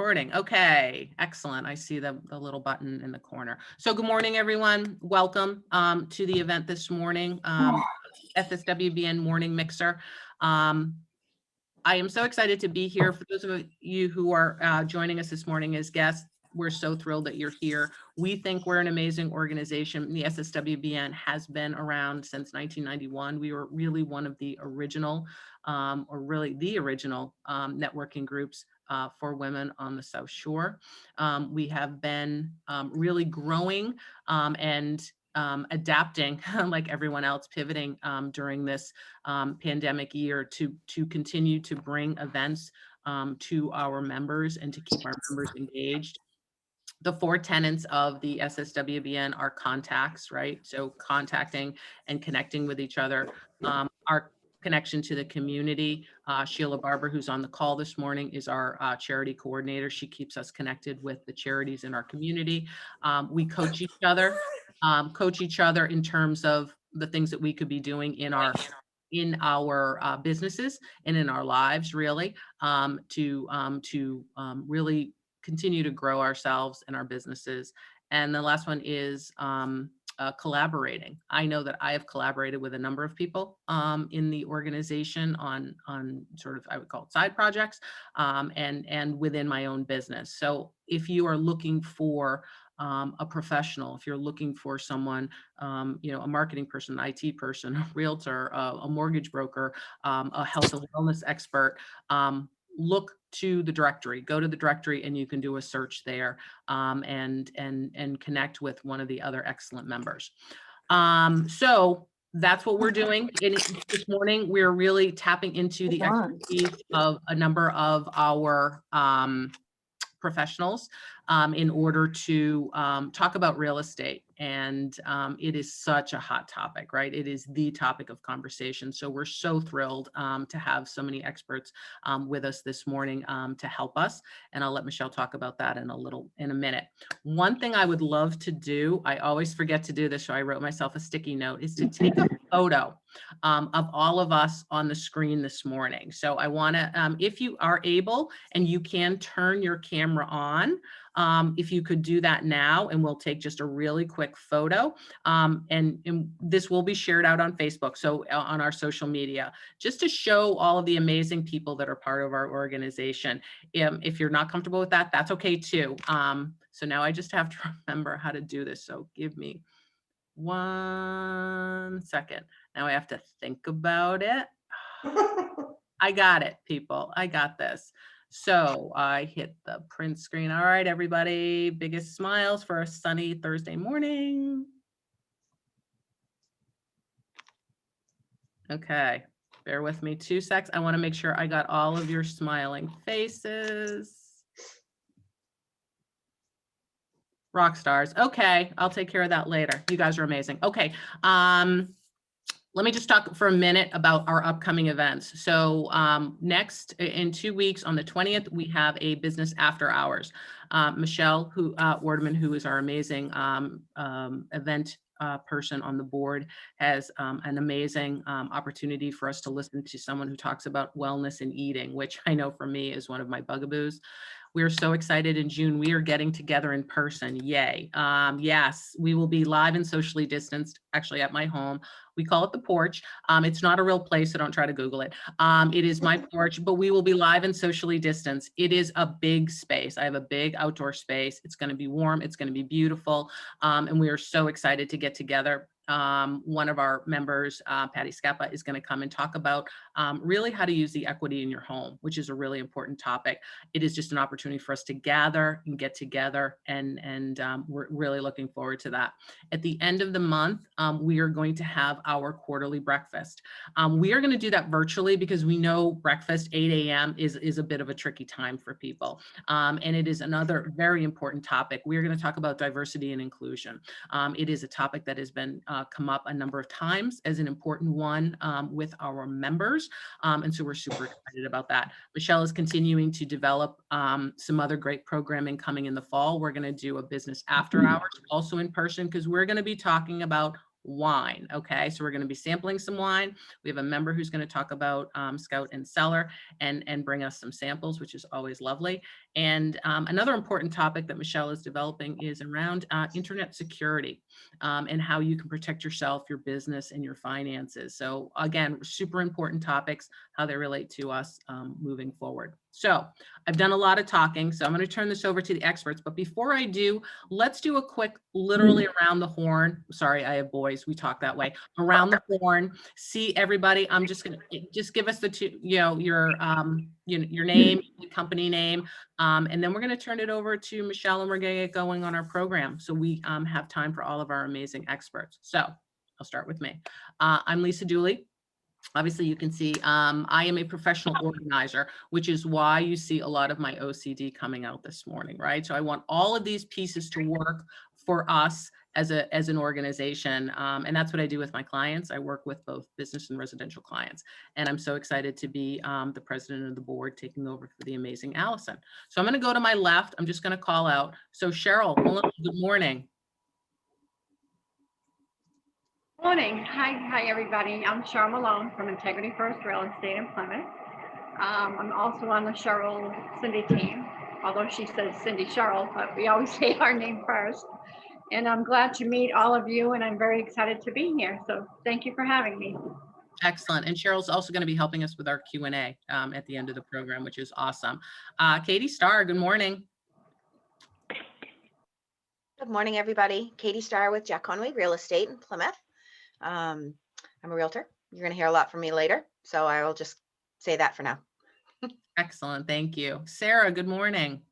recording. Okay, excellent. I see the little button in the corner. So good morning, everyone. Welcome to the event this morning, SSWBN Morning Mixer. I am so excited to be here. For those of you who are joining us this morning as guests, we're so thrilled that you're here. We think we're an amazing organization. The SSWBN has been around since 1991. We were really one of the original, or really the original networking groups for women on the South Shore. We have been really growing and adapting like everyone else, pivoting during this pandemic year to continue to bring events to our members and to keep our members engaged. The 4 tenets of the SSWBN are contacts, right? So contacting and connecting with each other. Our connection to the community. Sheila Barber, who's on the call this morning, is our charity coordinator. She keeps us connected with the charities in our community. We coach each other in terms of the things that we could be doing in our businesses and in our lives, really, to really continue to grow ourselves and our businesses. And the last one is collaborating. I know that I have collaborated with a number of people in the organization on sort of, I would call it side projects, and within my own business. So if you are looking for a professional, if you're looking for someone, a marketing person, an IT person, a realtor, a mortgage broker, a health and wellness expert, look to the directory, go to the directory, and you can do a search there and connect with one of the other excellent members. So that's what we're doing. This morning, we're really tapping into the expertise of a number of our professionals in order to talk about real estate. And it is such a hot topic, right? It is the topic of conversation. So we're so thrilled to have so many experts with us this morning to help us. And I'll let Michelle talk about that in a minute. One thing I would love to do, I always forget to do this, so I wrote myself a sticky note, is to take a photo of all of us on the screen this morning. So I want to, if you are able and you can turn your camera on, if you could do that now, and we'll take just a really quick photo, and this will be shared out on Facebook, so on our social media, just to show all of the amazing people that are part of our organization. If you're not comfortable with that, that's okay too. So now I just have to remember how to do this, so give me 1 second. Now I have to think about it. I got it, people. I got this. So I hit the print screen. All right, everybody, biggest smiles for a sunny Thursday morning. Okay, bear with me 2 seconds. I want to make sure I got all of your smiling faces. Rock stars. Okay, I'll take care of that later. You guys are amazing. Okay. Let me just talk for a minute about our upcoming events. So next, in 2 weeks, on the 20th, we have a business after hours. Michelle Wardman, who is our amazing event person on the board, has an amazing opportunity for us to listen to someone who talks about wellness and eating, which I know for me is one of my bugaboos. We are so excited. In June, we are getting together in person. Yay. Yes, we will be live and socially distanced, actually at my home. We call it the porch. It's not a real place, so don't try to Google it. It is my porch, but we will be live and socially distanced. It is a big space. I have a big outdoor space. It's going to be warm. It's going to be beautiful. And we are so excited to get together. One of our members, Patty Scappa, is going to come and talk about really how to use the equity in your home, which is a really important topic. It is just an opportunity for us to gather and get together, and we're really looking forward to that. At the end of the month, we are going to have our quarterly breakfast. We are going to do that virtually because we know breakfast, 8 a.m. is a bit of a tricky time for people. And it is another very important topic. We're going to talk about diversity and inclusion. It is a topic that has been come up a number of times as an important one with our members. And so we're super excited about that. Michelle is continuing to develop some other great programming coming in the fall. We're going to do a business after hours, also in person, because we're going to be talking about wine. Okay, so we're going to be sampling some wine. We have a member who's going to talk about Scout and Cellar and bring us some samples, which is always lovely. And another important topic that Michelle is developing is around internet security and how you can protect yourself, your business, and your finances. So again, super important topics, how they relate to us moving forward. So I've done a lot of talking, so I'm going to turn this over to the experts. But before I do, let's do a quick, literally around the horn. Sorry, I have boys. We talk that way. Around the horn. See everybody. I'm just going to just give us the two, your name, company name, and then we're going to turn it over to Michelle, and we're going to get going on our program. So we have time for all of our amazing experts. So I'll start with me. I'm Lisa Dooley. Obviously, you can see I am a professional organizer, which is why you see a lot of my OCD coming out this morning, right? So I want all of these pieces to work for us as an organization. And that's what I do with my clients. I work with both business and residential clients. And I'm so excited to be the president of the board, taking over for the amazing Allison. So I'm going to go to my left. I'm just going to call out. So Cheryl, good morning. Morning. Hi, everybody. I'm Cheryl Malone from Integrity First Real Estate in Plymouth. I'm also on the Cheryl Cindy team, although she says Cindy Cheryl, but we always say our name first. And I'm glad to meet all of you, and I'm very excited to be here. So thank you for having me. Excellent. And Cheryl's also going to be helping us with our Q&A at the end of the program, which is awesome. Katie Starr, good morning. Good morning, everybody. Katie Starr with Jack Conway Real Estate in Plymouth. I'm a realtor. You're going to hear a lot from me later, so I will just say that for now. Excellent. Thank you. Sarah, good morning.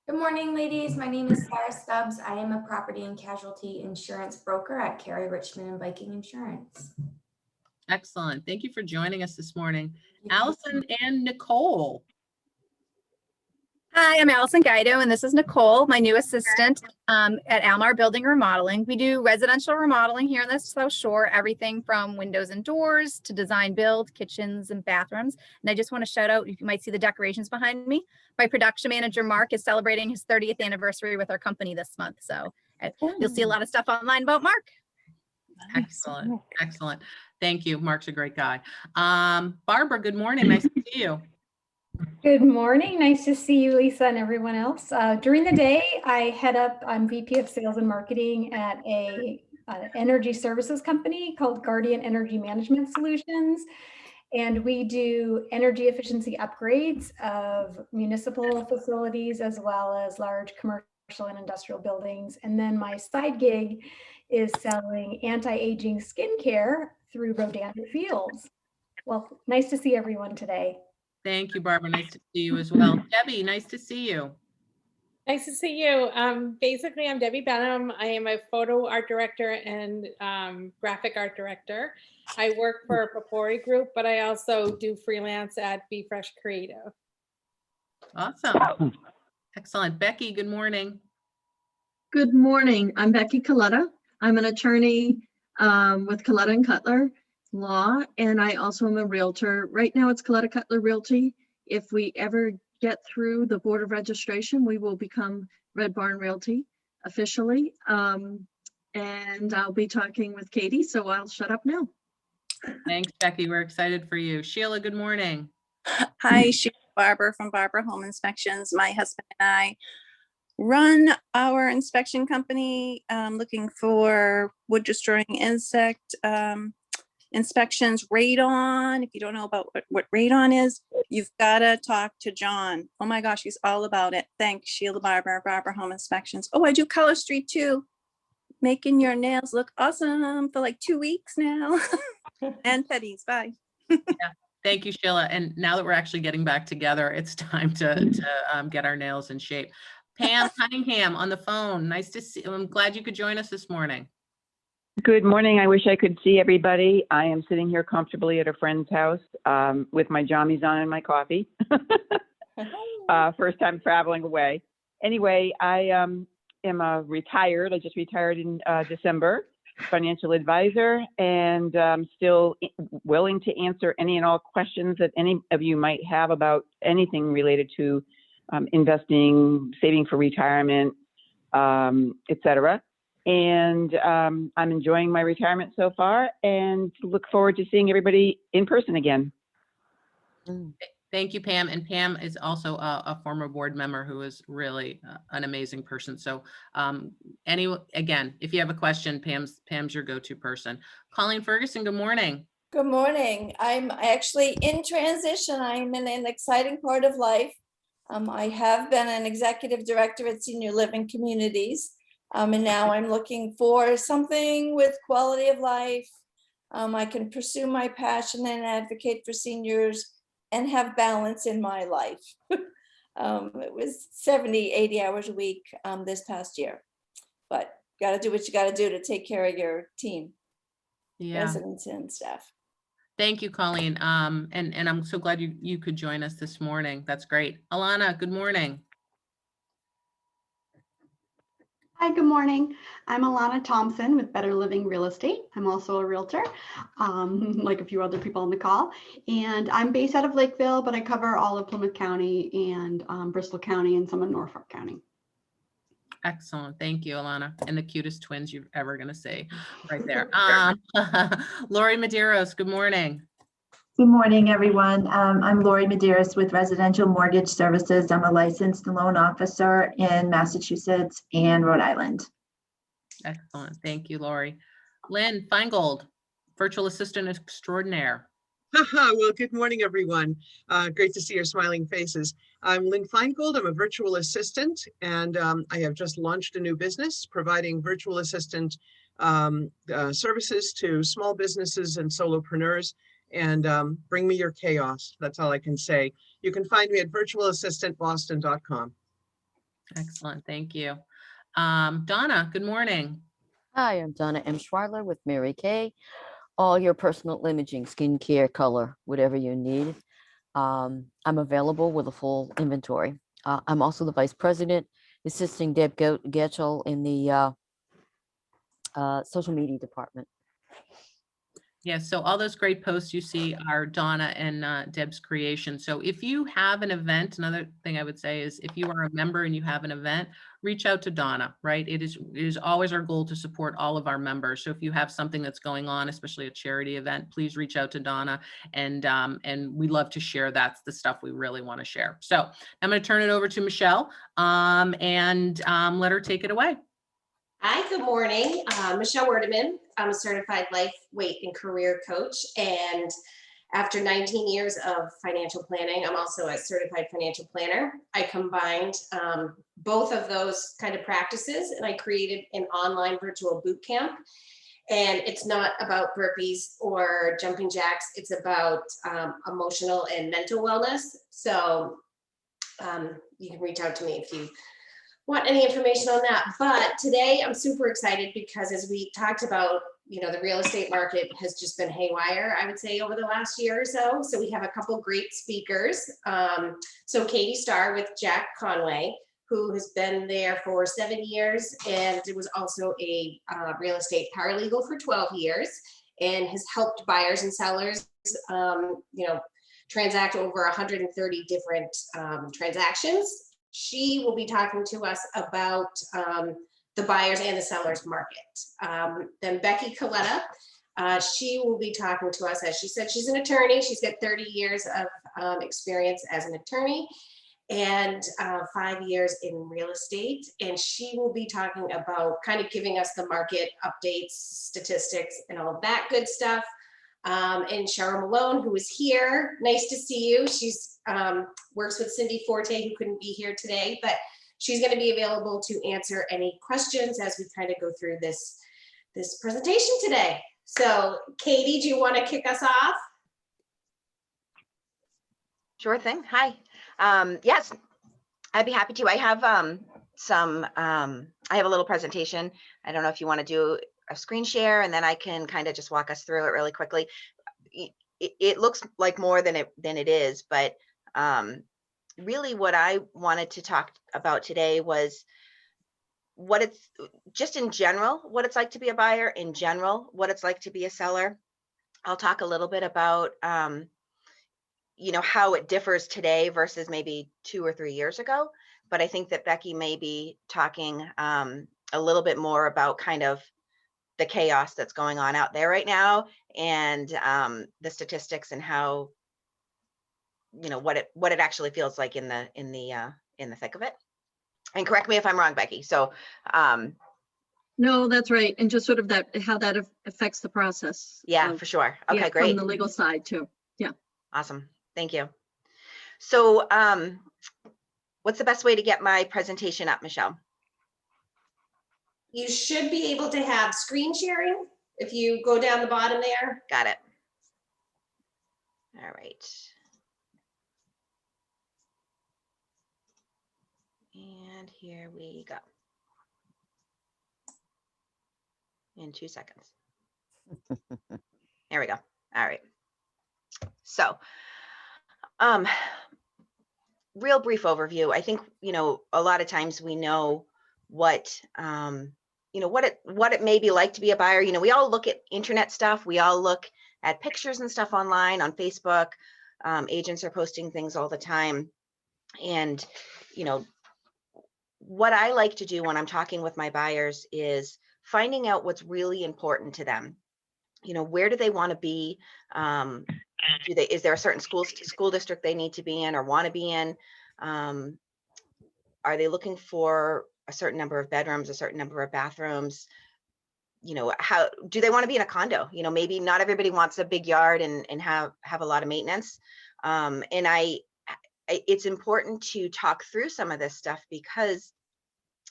Good morning, ladies. My name is Sarah Stubbs. I am a property and casualty insurance broker at Carey, Richmond and Viking Insurance. Excellent. Thank you for joining us this morning. Allison and Nicole. Hi, I'm Allison Guido, and this is Nicole, my new assistant at Almar Building Remodeling. We do residential remodeling here on the South Shore, everything from windows and doors to design build, kitchens and bathrooms. And I just want to shout out, you might see the decorations behind me. My production manager, Mark, is celebrating his 30th anniversary with our company this month. So you'll see a lot of stuff online about Mark. Excellent. Excellent. Thank you. Mark's a great guy. Barbara, good morning. Nice to see you. Good morning. Nice to see you, Lisa, and everyone else. During the day, I'm VP of Sales and Marketing at an energy services company called Guardian Energy Management Solutions. And we do energy efficiency upgrades of municipal facilities as well as large commercial and industrial buildings. And then my side gig is selling anti-aging skincare through Rodanda Fields. Well, nice to see everyone today. Thank you, Barbara. Nice to see you as well. Debbie, nice to see you. Nice to see you. Basically, I'm Debbie Benham. I am a photo art director and graphic art director. I work for a Papori group, but I also do freelance at Be Fresh Creative. Awesome. Excellent. Becky, good morning. Good morning. I'm Becky Coletta. I'm an attorney with Coletta & Cutler Law, and I also am a realtor. Right now it's Coletta Cutler Realty. If we ever get through the Board of Registration, we will become Red Barn Realty officially. And I'll be talking with Katie, so I'll shut up now. Thanks, Becky. We're excited for you. Sheila, good morning. Hi, Sheila Barber from Barber Home Inspections. My husband and I run our inspection company looking for wood destroying insect inspections. Radon. If you don't know about what radon is, you've got to talk to John. Oh my gosh, he's all about it. Thanks, Sheila Barber, Barber Home Inspections. Oh, I do Color Street too. Making your nails look awesome for like 2 weeks now. And petties. Bye. Yeah. Thank you, Sheila. And now that we're actually getting back together, it's time to get our nails in shape. Pam Cunningham on the phone. Nice to see you. I'm glad you could join us this morning. Good morning. I wish I could see everybody. I am sitting here comfortably at a friend's house with my jammies on and my coffee. First time traveling away. Anyway, I am retired. I just retired in December, financial advisor, and still willing to answer any and all questions that any of you might have about anything related to investing, saving for retirement, etc. And I'm enjoying my retirement so far and look forward to seeing everybody in person again. Thank you, Pam. And Pam is also a former board member who is really an amazing person. So again, if you have a question, Pam's your go-to person. Colleen Ferguson, good morning. Good morning. I'm actually in transition. I'm in an exciting part of life. I have been an executive director at Senior Living Communities. And now I'm looking for something with quality of life. I can pursue my passion and advocate for seniors and have balance in my life. It was 70, 80 hours a week this past year, but got to do what you got to do to take care of your team, residents and staff. Thank you, Colleen. And I'm so glad you could join us this morning. That's great. Alana, good morning. Hi, good morning. I'm Alana Thompson with Better Living Real Estate. I'm also a realtor, like a few other people on the call. And I'm based out of Lakeville, but I cover all of Plymouth County and Bristol County and some of Norfolk County. Excellent. Thank you, Alana. And the cutest twins you're ever going to see right there. Lori Medeiros, good morning. Good morning, everyone. I'm Lori Medeiros with Residential Mortgage Services. I'm a licensed loan officer in Massachusetts and Rhode Island. Excellent. Thank you, Lori. Lynn Feingold, virtual assistant extraordinaire. Well, good morning, everyone. Great to see your smiling faces. I'm Lynn Feingold. I'm a virtual assistant, and I have just launched a new business providing virtual assistant services to small businesses and solopreneurs. And bring me your chaos. That's all I can say. You can find me at virtualassistantboston.com. Excellent. Thank you. Donna, good morning. Hi, I'm Donna M. Schwartler with Mary Kay. All your personal imaging, skincare, color, whatever you need. I'm available with a full inventory. I'm also the vice president, assisting Deb Getchell in the social media department. Yes, so all those great posts you see are Donna and Deb's creation. So if you have an event, another thing I would say is if you are a member and you have an event, reach out to Donna, right? It is always our goal to support all of our members. So if you have something that's going on, especially a charity event, please reach out to Donna, and we love to share. That's the stuff we really want to share. So I'm going to turn it over to Michelle and let her take it away. Hi, good morning. Michelle Werdeman. I'm a certified life, weight, and career coach. And after 19 years of financial planning, I'm also a certified financial planner. I combined both of those kind of practices, and I created an online virtual boot camp. And it's not about burpees or jumping jacks. It's about emotional and mental wellness. So you can reach out to me if you want any information on that. But today I'm super excited because, as we talked about, the real estate market has just been haywire, I would say, over the last year or so. So we have a couple great speakers. So Katie Starr with Jack Conway, who has been there for 7 years and was also a real estate paralegal for 12 years and has helped buyers and sellers, transact over 130 different transactions. She will be talking to us about the buyers and the sellers market. Then Becky Coletta, she will be talking to us, as she said, she's an attorney. She's got 30 years of experience as an attorney and 5 years in real estate. And she will be talking about kind of giving us the market updates, statistics, and all of that good stuff. And Cheryl Malone, who is here. Nice to see you. She's works with Cindy Forte, who couldn't be here today, but she's going to be available to answer any questions as we kind of go through this presentation today. So Katie, do you want to kick us off? Sure thing. Hi. Yes, I'd be happy to. I have I have a little presentation. I don't know if you want to do a screen share, and then I can kind of just walk us through it really quickly. It looks like more than it is, but really what I wanted to talk about today was what it's just in general, what it's like to be a buyer, in general, what it's like to be a seller. I'll talk a little bit about how it differs today versus maybe 2 or 3 years ago. But I think that Becky may be talking a little bit more about kind of the chaos that's going on out there right now, and the statistics and how, you know, what it actually feels like in the thick of it. And correct me if I'm wrong, Becky. So No, that's right. And just sort of that, how that affects the process. yeah, of- for sure. Okay, yeah, great. From the legal side too. Yeah. Awesome. Thank you. So what's the best way to get my presentation up, Michelle? You should be able to have screen sharing if you go down the bottom there. Got it. All right. And here we go. In 2 seconds. There we go. All right. So, real brief overview. I think, you know, a lot of times we know what, you know, what it may be like to be a buyer. You know, we all look at internet stuff. We all look at pictures and stuff online on Facebook. Agents are posting things all the time. And, you know, what I like to do when I'm talking with my buyers is finding out what's really important to them. You know, where do they want to be? Is there a certain school district they need to be in or want to be in? Are they looking for a certain number of bedrooms, a certain number of bathrooms? You know, how do they want to be in a condo? You know, maybe not everybody wants a big yard and have a lot of maintenance. And it's important to talk through some of this stuff, because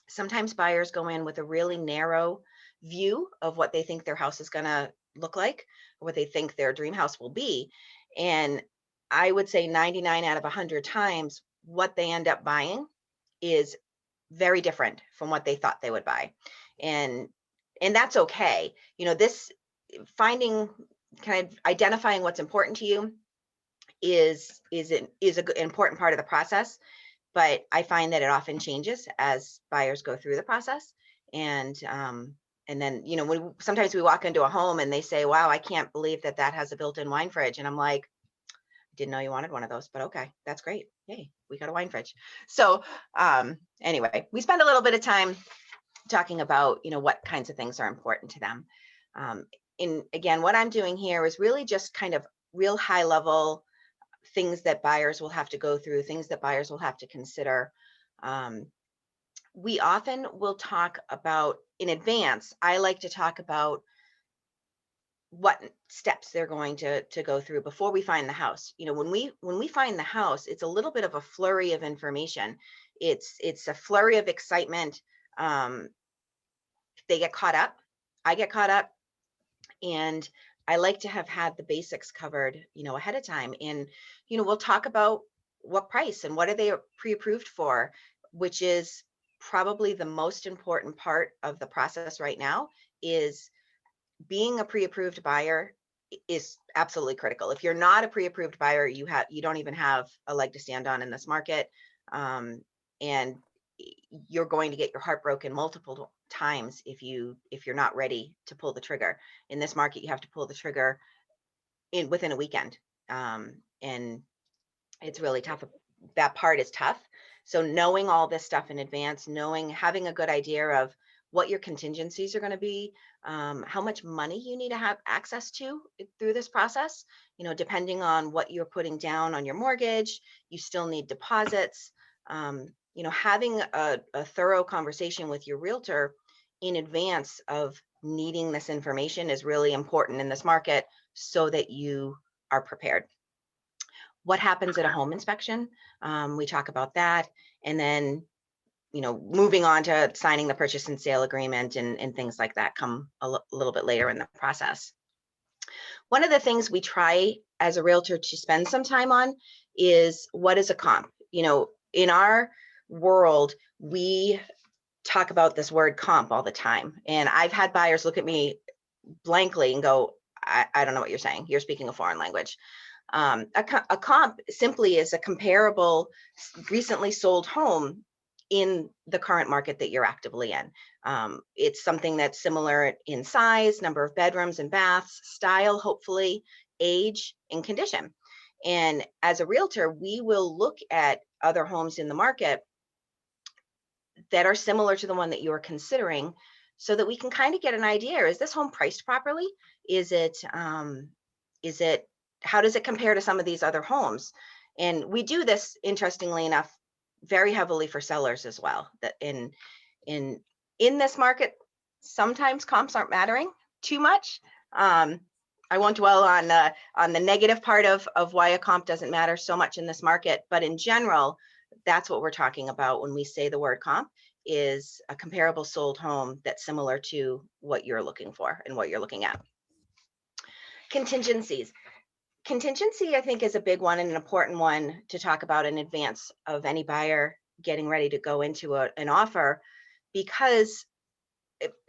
sometimes buyers go in with a really narrow view of what they think their house is going to look like, or what they think their dream house will be. And I would say 99 out of 100 times, what they end up buying is very different from what they thought they would buy. And that's okay. You know, this kind of identifying what's important to you is an important part of the process. But I find that it often changes as buyers go through the process. And then, you know, sometimes we walk into a home and they say, wow, I can't believe that has a built-in wine fridge. And I'm like, I didn't know you wanted one of those, but okay, that's great. Yay, we got a wine fridge. So anyway, we spend a little bit of time talking about, you know, what kinds of things are important to them. And again, what I'm doing here is really just kind of real high level things that buyers will have to go through, things that buyers will have to consider. We often will talk about in advance. I like to talk about what steps they're going to go through before we find the house. You know, when we find the house, it's a little bit of a flurry of information. It's a flurry of excitement. They get caught up. I get caught up, and I like to have had the basics covered, you know, ahead of time. And, you know, we'll talk about what price and what are they pre-approved for, which is probably the most important part of the process right now. Is being a pre-approved buyer is absolutely critical. If you're not a pre-approved buyer, you don't even have a leg to stand on in this market. And you're going to get your heart broken multiple times if you're not ready to pull the trigger. In this market, you have to pull the trigger within a weekend. And it's really tough. That part is tough. So knowing all this stuff in advance, having a good idea of what your contingencies are going to be, how much money you need to have access to through this process. You know, depending on what you're putting down on your mortgage, you still need deposits. You know, having a thorough conversation with your realtor in advance of needing this information is really important in this market, so that you are prepared. What happens at a home inspection? We talk about that. And then, you know, moving on to signing the purchase and sale agreement and things like that come a little bit later in the process. One of the things we try as a realtor to spend some time on is, what is a comp? You know, in our world, we talk about this word comp all the time. And I've had buyers look at me blankly and go, I don't know what you're saying. You're speaking a foreign language. A comp simply is a comparable recently sold home in the current market that you're actively in. It's something that's similar in size, number of bedrooms and baths, style, hopefully, age, and condition. And as a realtor, we will look at other homes in the market that are similar to the one that you're considering, so that we can kind of get an idea. Is this home priced properly? Is it, how does it compare to some of these other homes? And we do this, interestingly enough, very heavily for sellers as well. That in this market, sometimes comps aren't mattering too much. I won't dwell on the negative part of why a comp doesn't matter so much in this market, but in general, that's what we're talking about when we say the word comp, is a comparable sold home that's similar to what you're looking for and what you're looking at. Contingencies. Contingency, I think, is a big one and an important one to talk about in advance of any buyer getting ready to go into an offer, because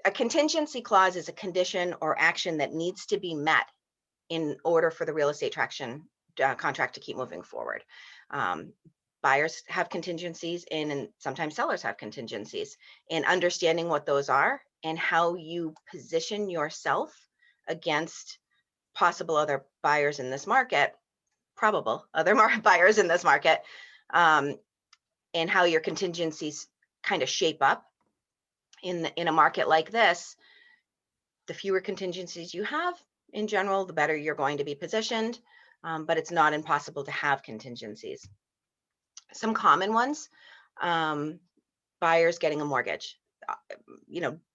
a contingency clause is a condition or action that needs to be met in order for the real estate contract to keep moving forward. Buyers have contingencies and sometimes sellers have contingencies, and understanding what those are and how you position yourself against possible other buyers in this market, probable other buyers in this market, and how your contingencies kind of shape up in a market like this. The fewer contingencies you have in general, the better you're going to be positioned, but it's not impossible to have contingencies. Some common ones, buyers getting a mortgage.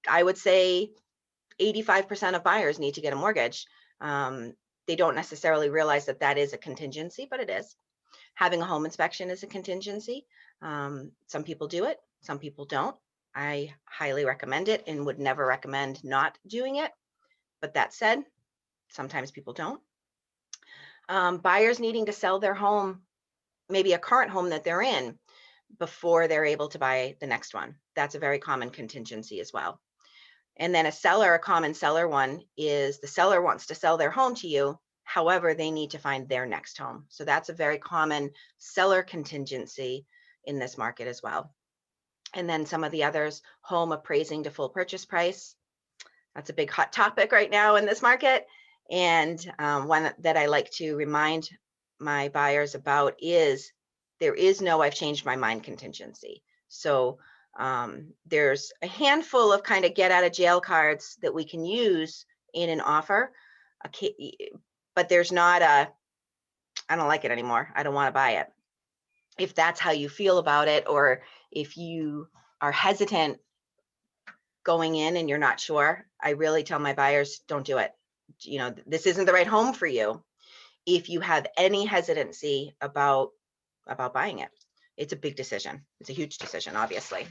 I would say 85% of buyers need to get a mortgage. They don't necessarily realize that that is a contingency, but it is. Having a home inspection is a contingency. Some people do it, some people don't. I highly recommend it and would never recommend not doing it. But that said, sometimes people don't. Buyers needing to sell their home, maybe a current home that they're in, before they're able to buy the next one. That's a very common contingency as well. And then a common seller one is the seller wants to sell their home to you. However, they need to find their next home. So that's a very common seller contingency in this market as well. And then some of the others, home appraising to full purchase price. That's a big hot topic right now in this market. And one that I like to remind my buyers about is there is no I've changed my mind contingency. So there's a handful of kind of get out of jail cards that we can use in an offer, but there's not I don't like it anymore, I don't want to buy it. If that's how you feel about it, or if you are hesitant going in and you're not sure, I really tell my buyers, don't do it. This isn't the right home for you. If you have any hesitancy about buying it, it's a big decision. It's a huge decision, obviously.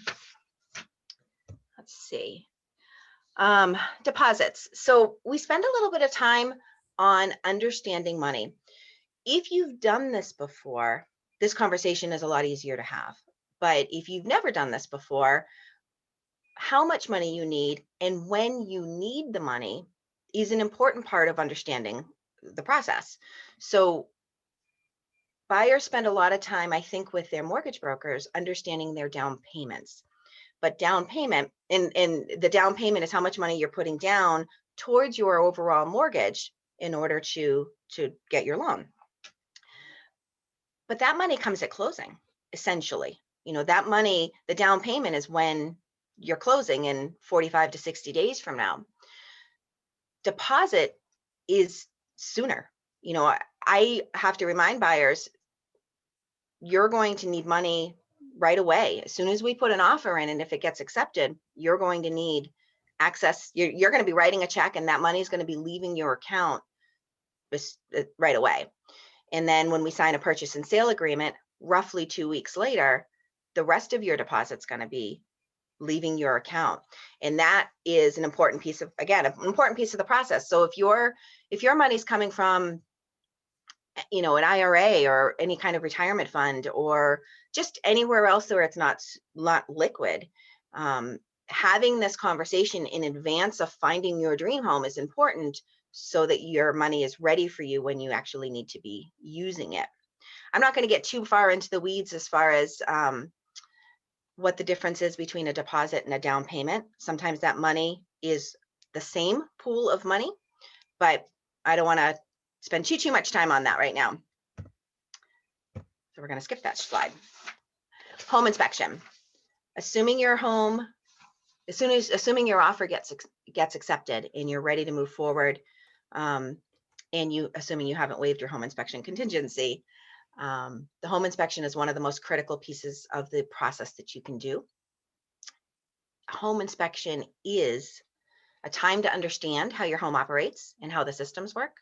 Let's see. Deposits. So we spend a little bit of time on understanding money. If you've done this before, this conversation is a lot easier to have. But if you've never done this before, how much money you need and when you need the money is an important part of understanding the process. So buyers spend a lot of time, I think, with their mortgage brokers understanding their down payments. But down payment, and the down payment is how much money you're putting down towards your overall mortgage in order to get your loan. But that money comes at closing, essentially. That money, the down payment, is when you're closing in 45 to 60 days from now. Deposit is sooner. I have to remind buyers, you're going to need money right away. As soon as we put an offer in, and if it gets accepted, you're going to need access. You're going to be writing a check, and that money is going to be leaving your account right away. And then when we sign a purchase and sale agreement, roughly 2 weeks later, the rest of your deposit's going to be leaving your account. And that is an important piece of, again, an important piece of the process. So if your money's coming from, an IRA or any kind of retirement fund, or just anywhere else where it's not liquid, having this conversation in advance of finding your dream home is important, so that your money is ready for you when you actually need to be using it. I'm not going to get too far into the weeds as far as what the difference is between a deposit and a down payment. Sometimes that money is the same pool of money, but I don't want to spend too much time on that right now. So we're going to skip that slide. Home inspection. assuming your home, assuming your offer gets accepted and you're ready to move forward, and assuming you haven't waived your home inspection contingency, the home inspection is one of the most critical pieces of the process that you can do. Home inspection is a time to understand how your home operates and how the systems work,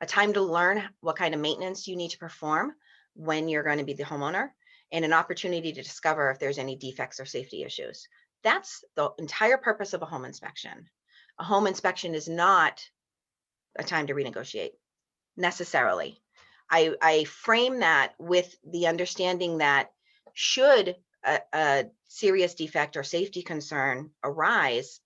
a time to learn what kind of maintenance you need to perform when you're going to be the homeowner, and an opportunity to discover if there's any defects or safety issues. That's the entire purpose of a home inspection. A home inspection is not a time to renegotiate necessarily. I frame that with the understanding that should a serious defect or safety concern arise,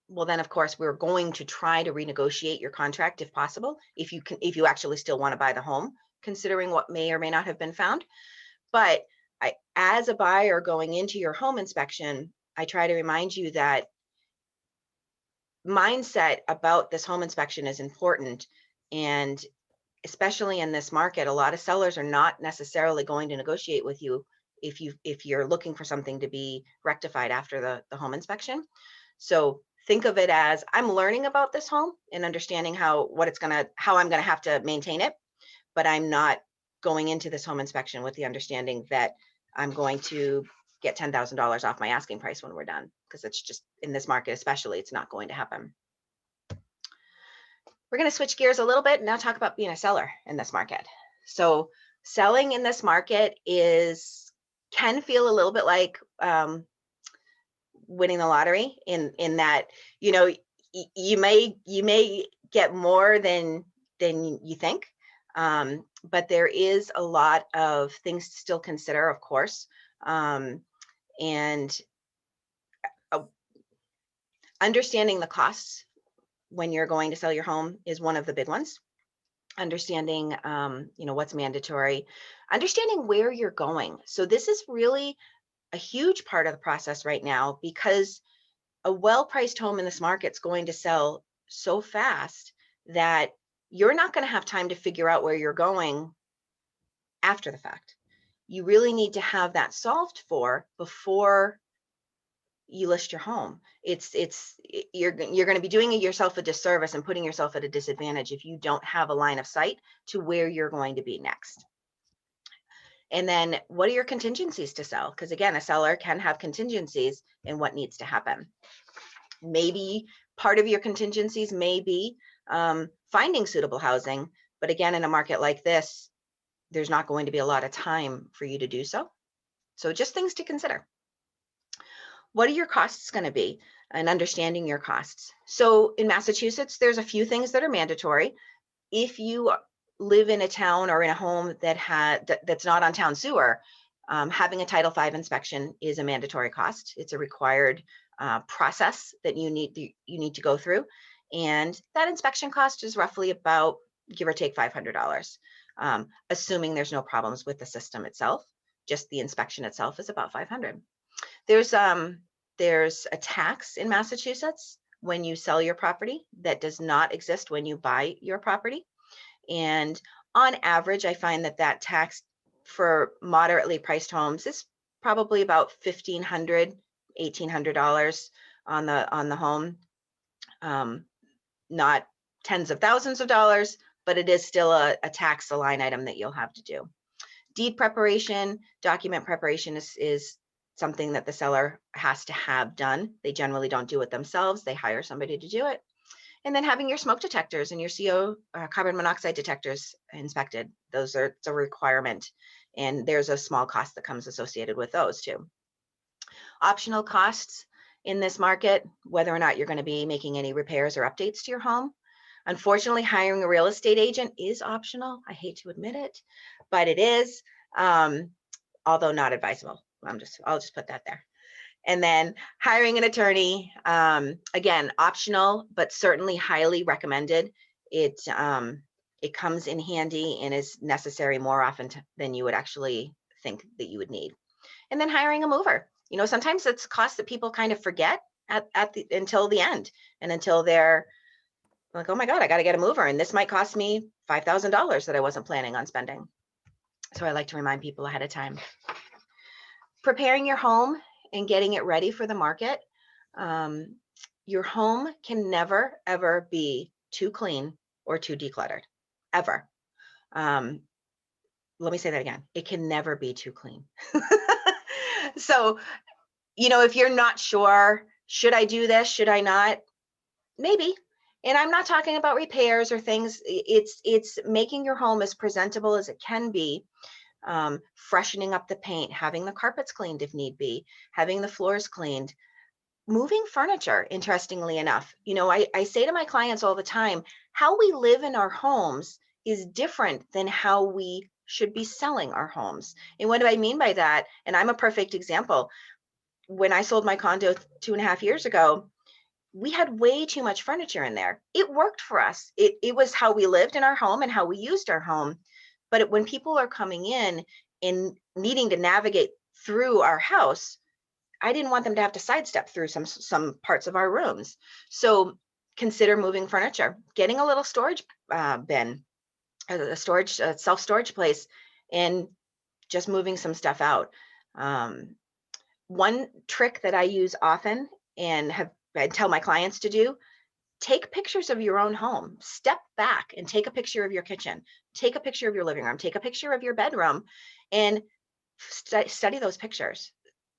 well, then of course we're going to try to renegotiate your contract if possible, if you actually still want to buy the home, considering what may or may not have been found. But as a buyer going into your home inspection, I try to remind you that mindset about this home inspection is important. And especially in this market, a lot of sellers are not necessarily going to negotiate with you if you're looking for something to be rectified after the home inspection. So think of it as, I'm learning about this home and understanding how I'm gonna have to maintain it, but I'm not going into this home inspection with the understanding that I'm going to get $10,000 off my asking price when we're done, because it's just, in this market especially, it's not going to happen. We're going to switch gears a little bit and now talk about being a seller in this market. So selling in this market can feel a little bit like winning the lottery in that, you know, you may get more than you think, but there is a lot of things to still consider, of course, and understanding the costs when you're going to sell your home is one of the big ones. Understanding, you know, what's mandatory, understanding where you're going. So this is really a huge part of the process right now, because a well-priced home in this market is going to sell so fast that you're not going to have time to figure out where you're going after the fact. You really need to have that solved for before you list your home. You're going to be doing yourself a disservice and putting yourself at a disadvantage if you don't have a line of sight to where you're going to be next. And then what are your contingencies to sell? Because again, a seller can have contingencies in what needs to happen. Maybe part of your contingencies may be finding suitable housing, but again, in a market like this, there's not going to be a lot of time for you to do so. So just things to consider. What are your costs going to be, and understanding your costs? So in Massachusetts, there's a few things that are mandatory. If you live in a town or in a home that's not on town sewer, having a Title V inspection is a mandatory cost. It's a required process that you need to go through, and that inspection cost is roughly about, give or take, $500, assuming there's no problems with the system itself. Just the inspection itself is about $500. There's a tax in Massachusetts when you sell your property that does not exist when you buy your property. And on average, I find that tax for moderately priced homes is probably about $1,500, $1,800 on the home. Not tens of thousands of dollars, but it is still a tax, a line item that you'll have to do. Deed preparation, document preparation is something that the seller has to have done. They generally don't do it themselves. They hire somebody to do it. And then having your smoke detectors and your carbon monoxide detectors inspected. It's a requirement. And there's a small cost that comes associated with those too. Optional costs in this market, whether or not you're going to be making any repairs or updates to your home. Unfortunately, hiring a real estate agent is optional. I hate to admit it, but it is, although not advisable. I'll just put that there. And then hiring an attorney, again, optional, but certainly highly recommended. It comes in handy and is necessary more often than you would actually think that you would need. And then hiring a mover. You know, sometimes it's costs that people kind of forget until the end, and until they're like, oh my God, I got to get a mover, and this might cost me $5,000 that I wasn't planning on spending. So I like to remind people ahead of time. preparing your home and getting it ready for the market. Your home can never, ever be too clean or too decluttered, ever. Let me say that again. It can never be too clean. So, if you're not sure, should I do this? Should I not? Maybe. And I'm not talking about repairs or things. It's making your home as presentable as it can be, freshening up the paint, having the carpets cleaned if need be, having the floors cleaned, moving furniture, interestingly enough. I say to my clients all the time, how we live in our homes is different than how we should be selling our homes. And what do I mean by that? And I'm a perfect example. When I sold my condo 2.5 years ago, we had way too much furniture in there. It worked for us. It was how we lived in our home and how we used our home. But when people are coming in and needing to navigate through our house, I didn't want them to have to sidestep through some parts of our rooms. So consider moving furniture, getting a little storage bin, a self-storage place, and just moving some stuff out. One trick that I use often and I tell my clients to do, take pictures of your own home. Step back and take a picture of your kitchen. Take a picture of your living room. Take a picture of your bedroom and study those pictures.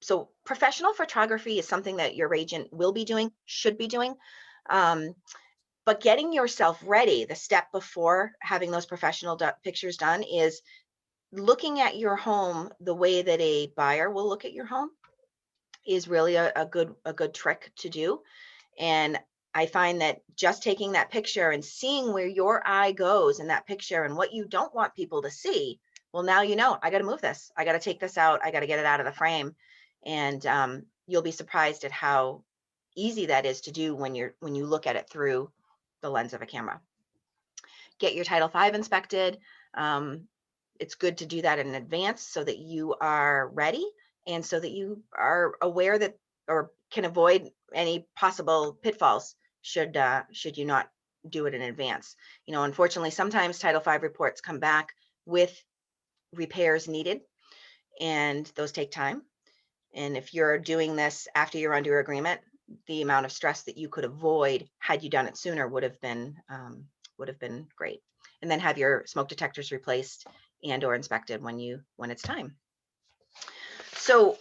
So professional photography is something that your agent will be doing, should be doing. But getting yourself ready, the step before having those professional pictures done, is looking at your home the way that a buyer will look at your home is really a good trick to do. And I find that just taking that picture and seeing where your eye goes in that picture and what you don't want people to see, well, now I got to move this. I got to take this out. I got to get it out of the frame. And you'll be surprised at how easy that is to do when you look at it through the lens of a camera. Get your Title V inspected. It's good to do that in advance so that you are ready and so that you are aware that or can avoid any possible pitfalls should you not do it in advance. Unfortunately, sometimes Title V reports come back with repairs needed, and those take time. And if you're doing this after you're under agreement, the amount of stress that you could avoid had you done it sooner would have been great. And then have your smoke detectors replaced and or inspected when it's time. So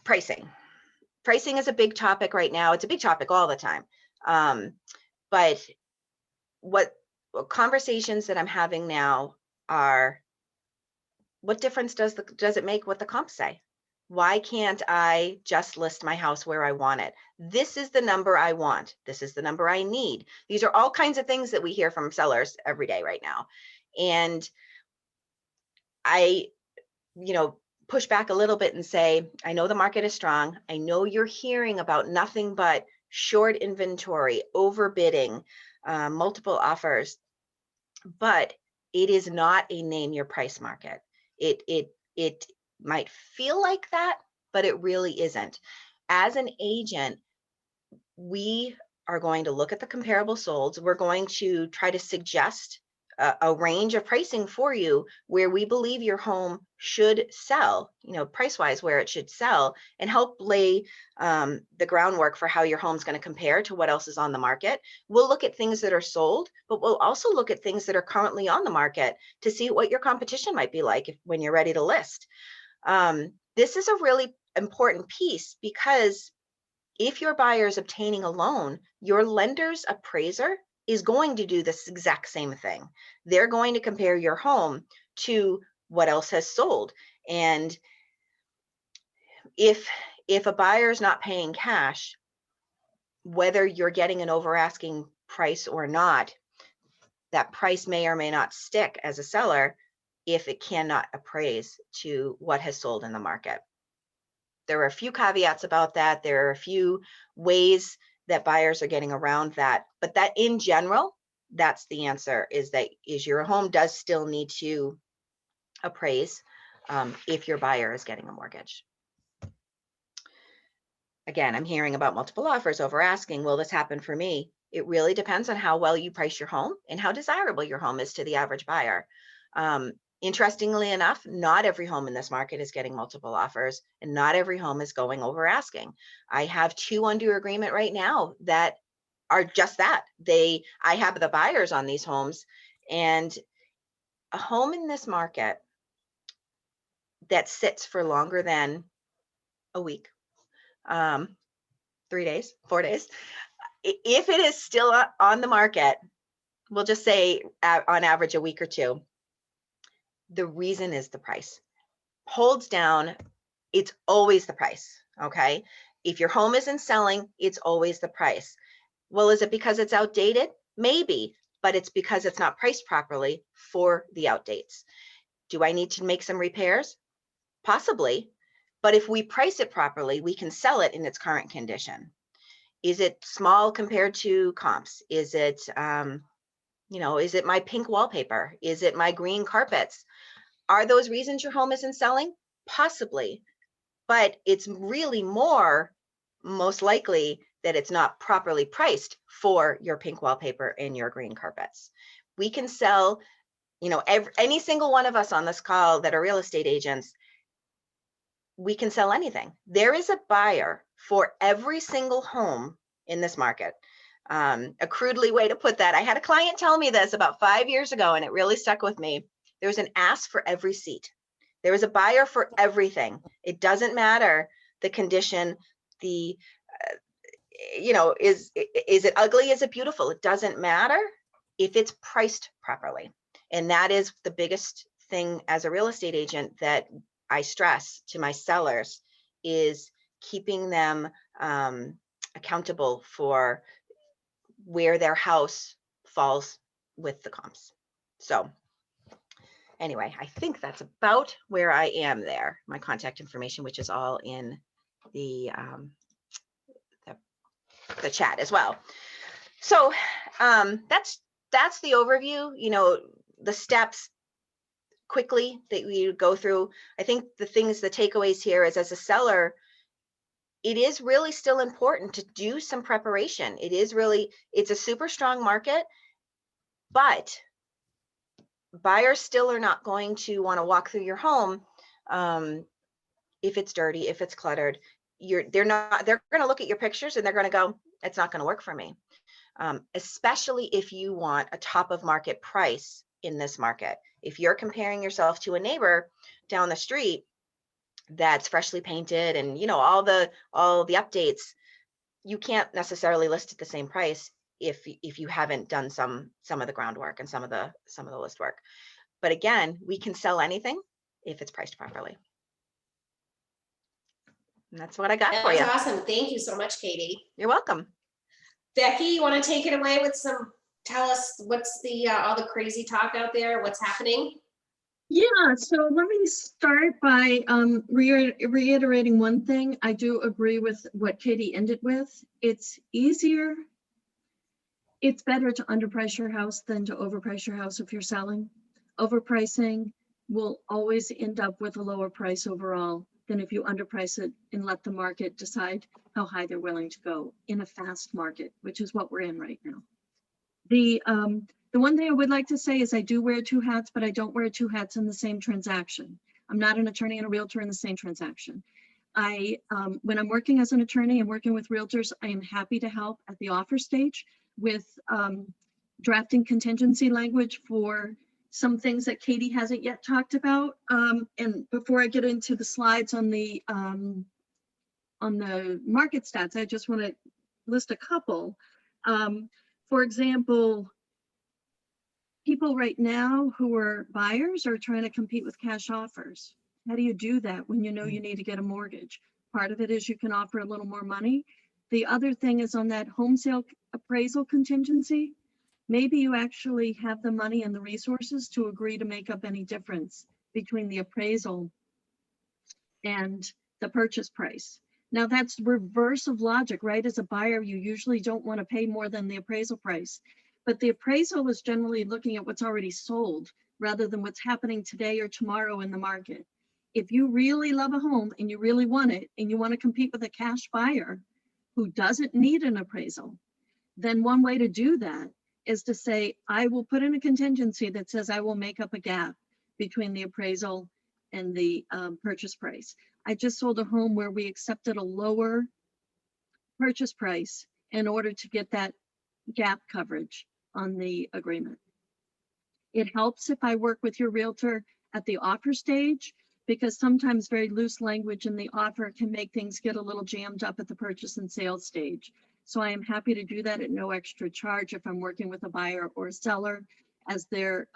pricing is a big topic right now. It's a big topic all the time. But what conversations that I'm having now are, what difference does it make what the comps say? Why can't I just list my house where I want it? This is the number I want. This is the number I need. These are all kinds of things that we hear from sellers every day right now. And I, push back a little bit and say, I know the market is strong. I know you're hearing about nothing but short inventory, overbidding, multiple offers, but it is not a name your price market. It might feel like that, but it really isn't. As an agent, we are going to look at the comparable solds. We're going to try to suggest a range of pricing for you where we believe your home should sell, price-wise where it should sell, and help lay the groundwork for how your home's going to compare to what else is on the market. We'll look at things that are sold, but we'll also look at things that are currently on the market to see what your competition might be like when you're ready to list. This is a really important piece because if your buyer is obtaining a loan, your lender's appraiser is going to do this exact same thing. They're going to compare your home to what else has sold. And if a buyer is not paying cash, whether you're getting an over asking price or not, that price may or may not stick as a seller if it cannot appraise to what has sold in the market. There are a few caveats about that. There are a few ways that buyers are getting around that, but that in general, that's the answer, is your home does still need to appraise if your buyer is getting a mortgage. Again, I'm hearing about multiple offers, over asking. Will this happen for me? It really depends on how well you price your home and how desirable your home is to the average buyer. Interestingly enough, not every home in this market is getting multiple offers, and not every home is going over asking. I have 2 under agreement right now that are just that. I have the buyers on these homes, and a home in this market that sits for longer than a week, 3 days, 4 days, if it is still on the market, we'll just say on average a week or 2, the reason is the price. Holds down, it's always the price, okay? If your home isn't selling, it's always the price. Well, is it because it's outdated? Maybe, but it's because it's not priced properly for the outdates. Do I need to make some repairs? Possibly, but if we price it properly, we can sell it in its current condition. Is it small compared to comps? Is it, is it my pink wallpaper? Is it my green carpets? Are those reasons your home isn't selling? Possibly, but it's really most likely that it's not properly priced for your pink wallpaper and your green carpets. We can sell, any single one of us on this call that are real estate agents, we can sell anything. There is a buyer for every single home in this market. A crudely way to put that, I had a client tell me this about 5 years ago, and it really stuck with me. There's an ass for every seat. There is a buyer for everything. It doesn't matter the condition, is it ugly? Is it beautiful? It doesn't matter if it's priced properly. And that is the biggest thing as a real estate agent that I stress to my sellers, is keeping them accountable for where their house falls with the comps. So anyway, I think that's about where I am there. My contact information, which is all in the chat as well. So that's the overview, the steps quickly that we go through. I think the takeaways here is, as a seller, it is really still important to do some preparation. It's a super strong market, but buyers still are not going to want to walk through your home if it's dirty, if it's cluttered. They're going to look at your pictures and they're going to go, it's not going to work for me. Especially if you want a top of market price in this market. If you're comparing yourself to a neighbor down the street that's freshly painted and all the updates, you can't necessarily list at the same price if you haven't done some of the groundwork and some of the list work. But again, we can sell anything if it's priced properly. And that's what I got for you. That's awesome. Thank you so much, Katie. You're welcome. Becky, you want to take it away with tell us what's all the crazy talk out there, what's happening? Yeah, so let me start by reiterating one thing. I do agree with what Katie ended with. It's better to underprice your house than to overprice your house if you're selling. Overpricing will always end up with a lower price overall than if you underprice it and let the market decide how high they're willing to go in a fast market, which is what we're in right now. The one thing I would like to say is I do wear 2 hats, but I don't wear 2 hats in the same transaction. I'm not an attorney and a realtor in the same transaction. When I'm working as an attorney and working with realtors, I am happy to help at the offer stage with drafting contingency language for some things that Katie hasn't yet talked about. And before I get into the slides on the market stats, I just want to list a couple. For example, people right now who are buyers are trying to compete with cash offers. How do you do that when you know you need to get a mortgage? Part of it is you can offer a little more money. The other thing is on that home sale appraisal contingency, maybe you actually have the money and the resources to agree to make up any difference between the appraisal and the purchase price. Now that's reverse of logic, right? As a buyer, you usually don't want to pay more than the appraisal price. But the appraisal is generally looking at what's already sold rather than what's happening today or tomorrow in the market. If you really love a home and you really want it and you want to compete with a cash buyer who doesn't need an appraisal, then one way to do that is to say, I will put in a contingency that says I will make up a gap between the appraisal and the purchase price. I just sold a home where we accepted a lower purchase price in order to get that gap coverage on the agreement. It helps if I work with your realtor at the offer stage, because sometimes very loose language in the offer can make things get a little jammed up at the purchase and sales stage. So I am happy to do that at no extra charge if I'm working with a buyer or a seller as their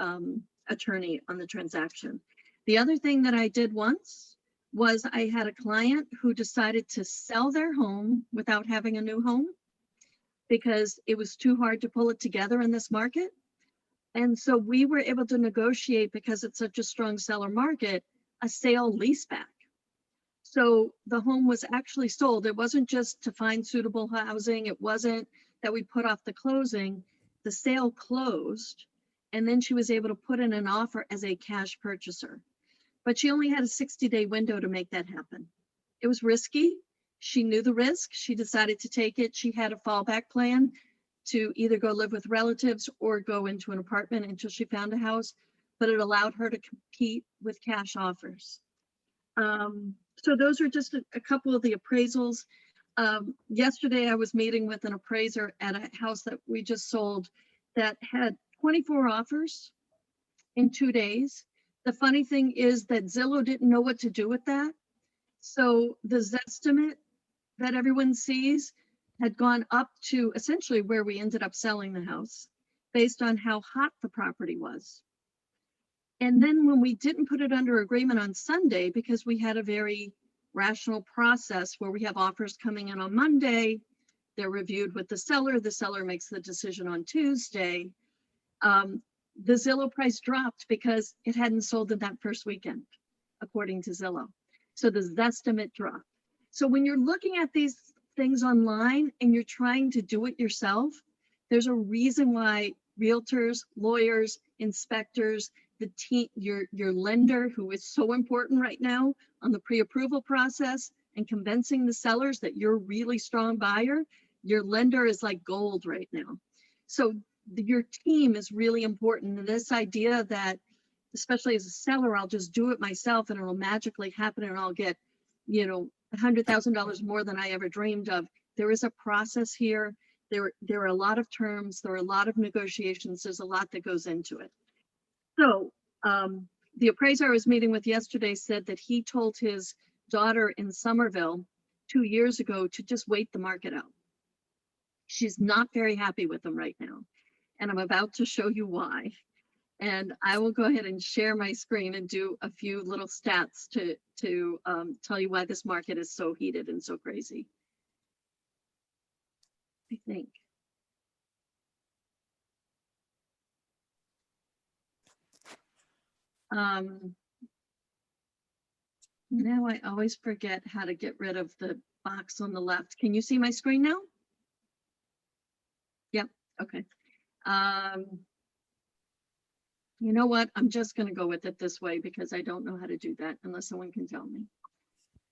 attorney on the transaction. The other thing that I did once was I had a client who decided to sell their home without having a new home because it was too hard to pull it together in this market. And so we were able to negotiate, because it's such a strong seller market, a sale leaseback. So the home was actually sold. It wasn't just to find suitable housing. It wasn't that we put off the closing. The sale closed, and then she was able to put in an offer as a cash purchaser. But she only had a 60-day window to make that happen. It was risky. She knew the risk. She decided to take it. She had a fallback plan to either go live with relatives or go into an apartment until she found a house, but it allowed her to compete with cash offers. So those are just a couple of the appraisals. Yesterday, I was meeting with an appraiser at a house that we just sold that had 24 offers in 2 days. The funny thing is that Zillow didn't know what to do with that. So the Zestimate that everyone sees had gone up to essentially where we ended up selling the house based on how hot the property was. And then when we didn't put it under agreement on Sunday, because we had a very rational process where we have offers coming in on Monday, they're reviewed with the seller makes the decision on Tuesday. The Zillow price dropped because it hadn't sold in that first weekend, according to Zillow. So the Zestimate dropped. So when you're looking at these things online and you're trying to do it yourself, there's a reason why realtors, lawyers, inspectors, the team, your lender, who is so important right now on the pre-approval process and convincing the sellers that you're a really strong buyer, your lender is like gold right now. So your team is really important. And this idea that, especially as a seller, I'll just do it myself and it'll magically happen and I'll get, you know, $100,000 more than I ever dreamed of. There is a process here. There are a lot of terms. There are a lot of negotiations. There's a lot that goes into it. So the appraiser I was meeting with yesterday said that he told his daughter in Somerville 2 years ago to just wait the market out. She's not very happy with them right now. And I'm about to show you why. And I will go ahead and share my screen and do a few little stats to tell you why this market is so heated and so crazy. I think. Now I always forget how to get rid of the box on the left. Can you see my screen now? Yep, okay. You know what? I'm just going to go with it this way because I don't know how to do that unless someone can tell me.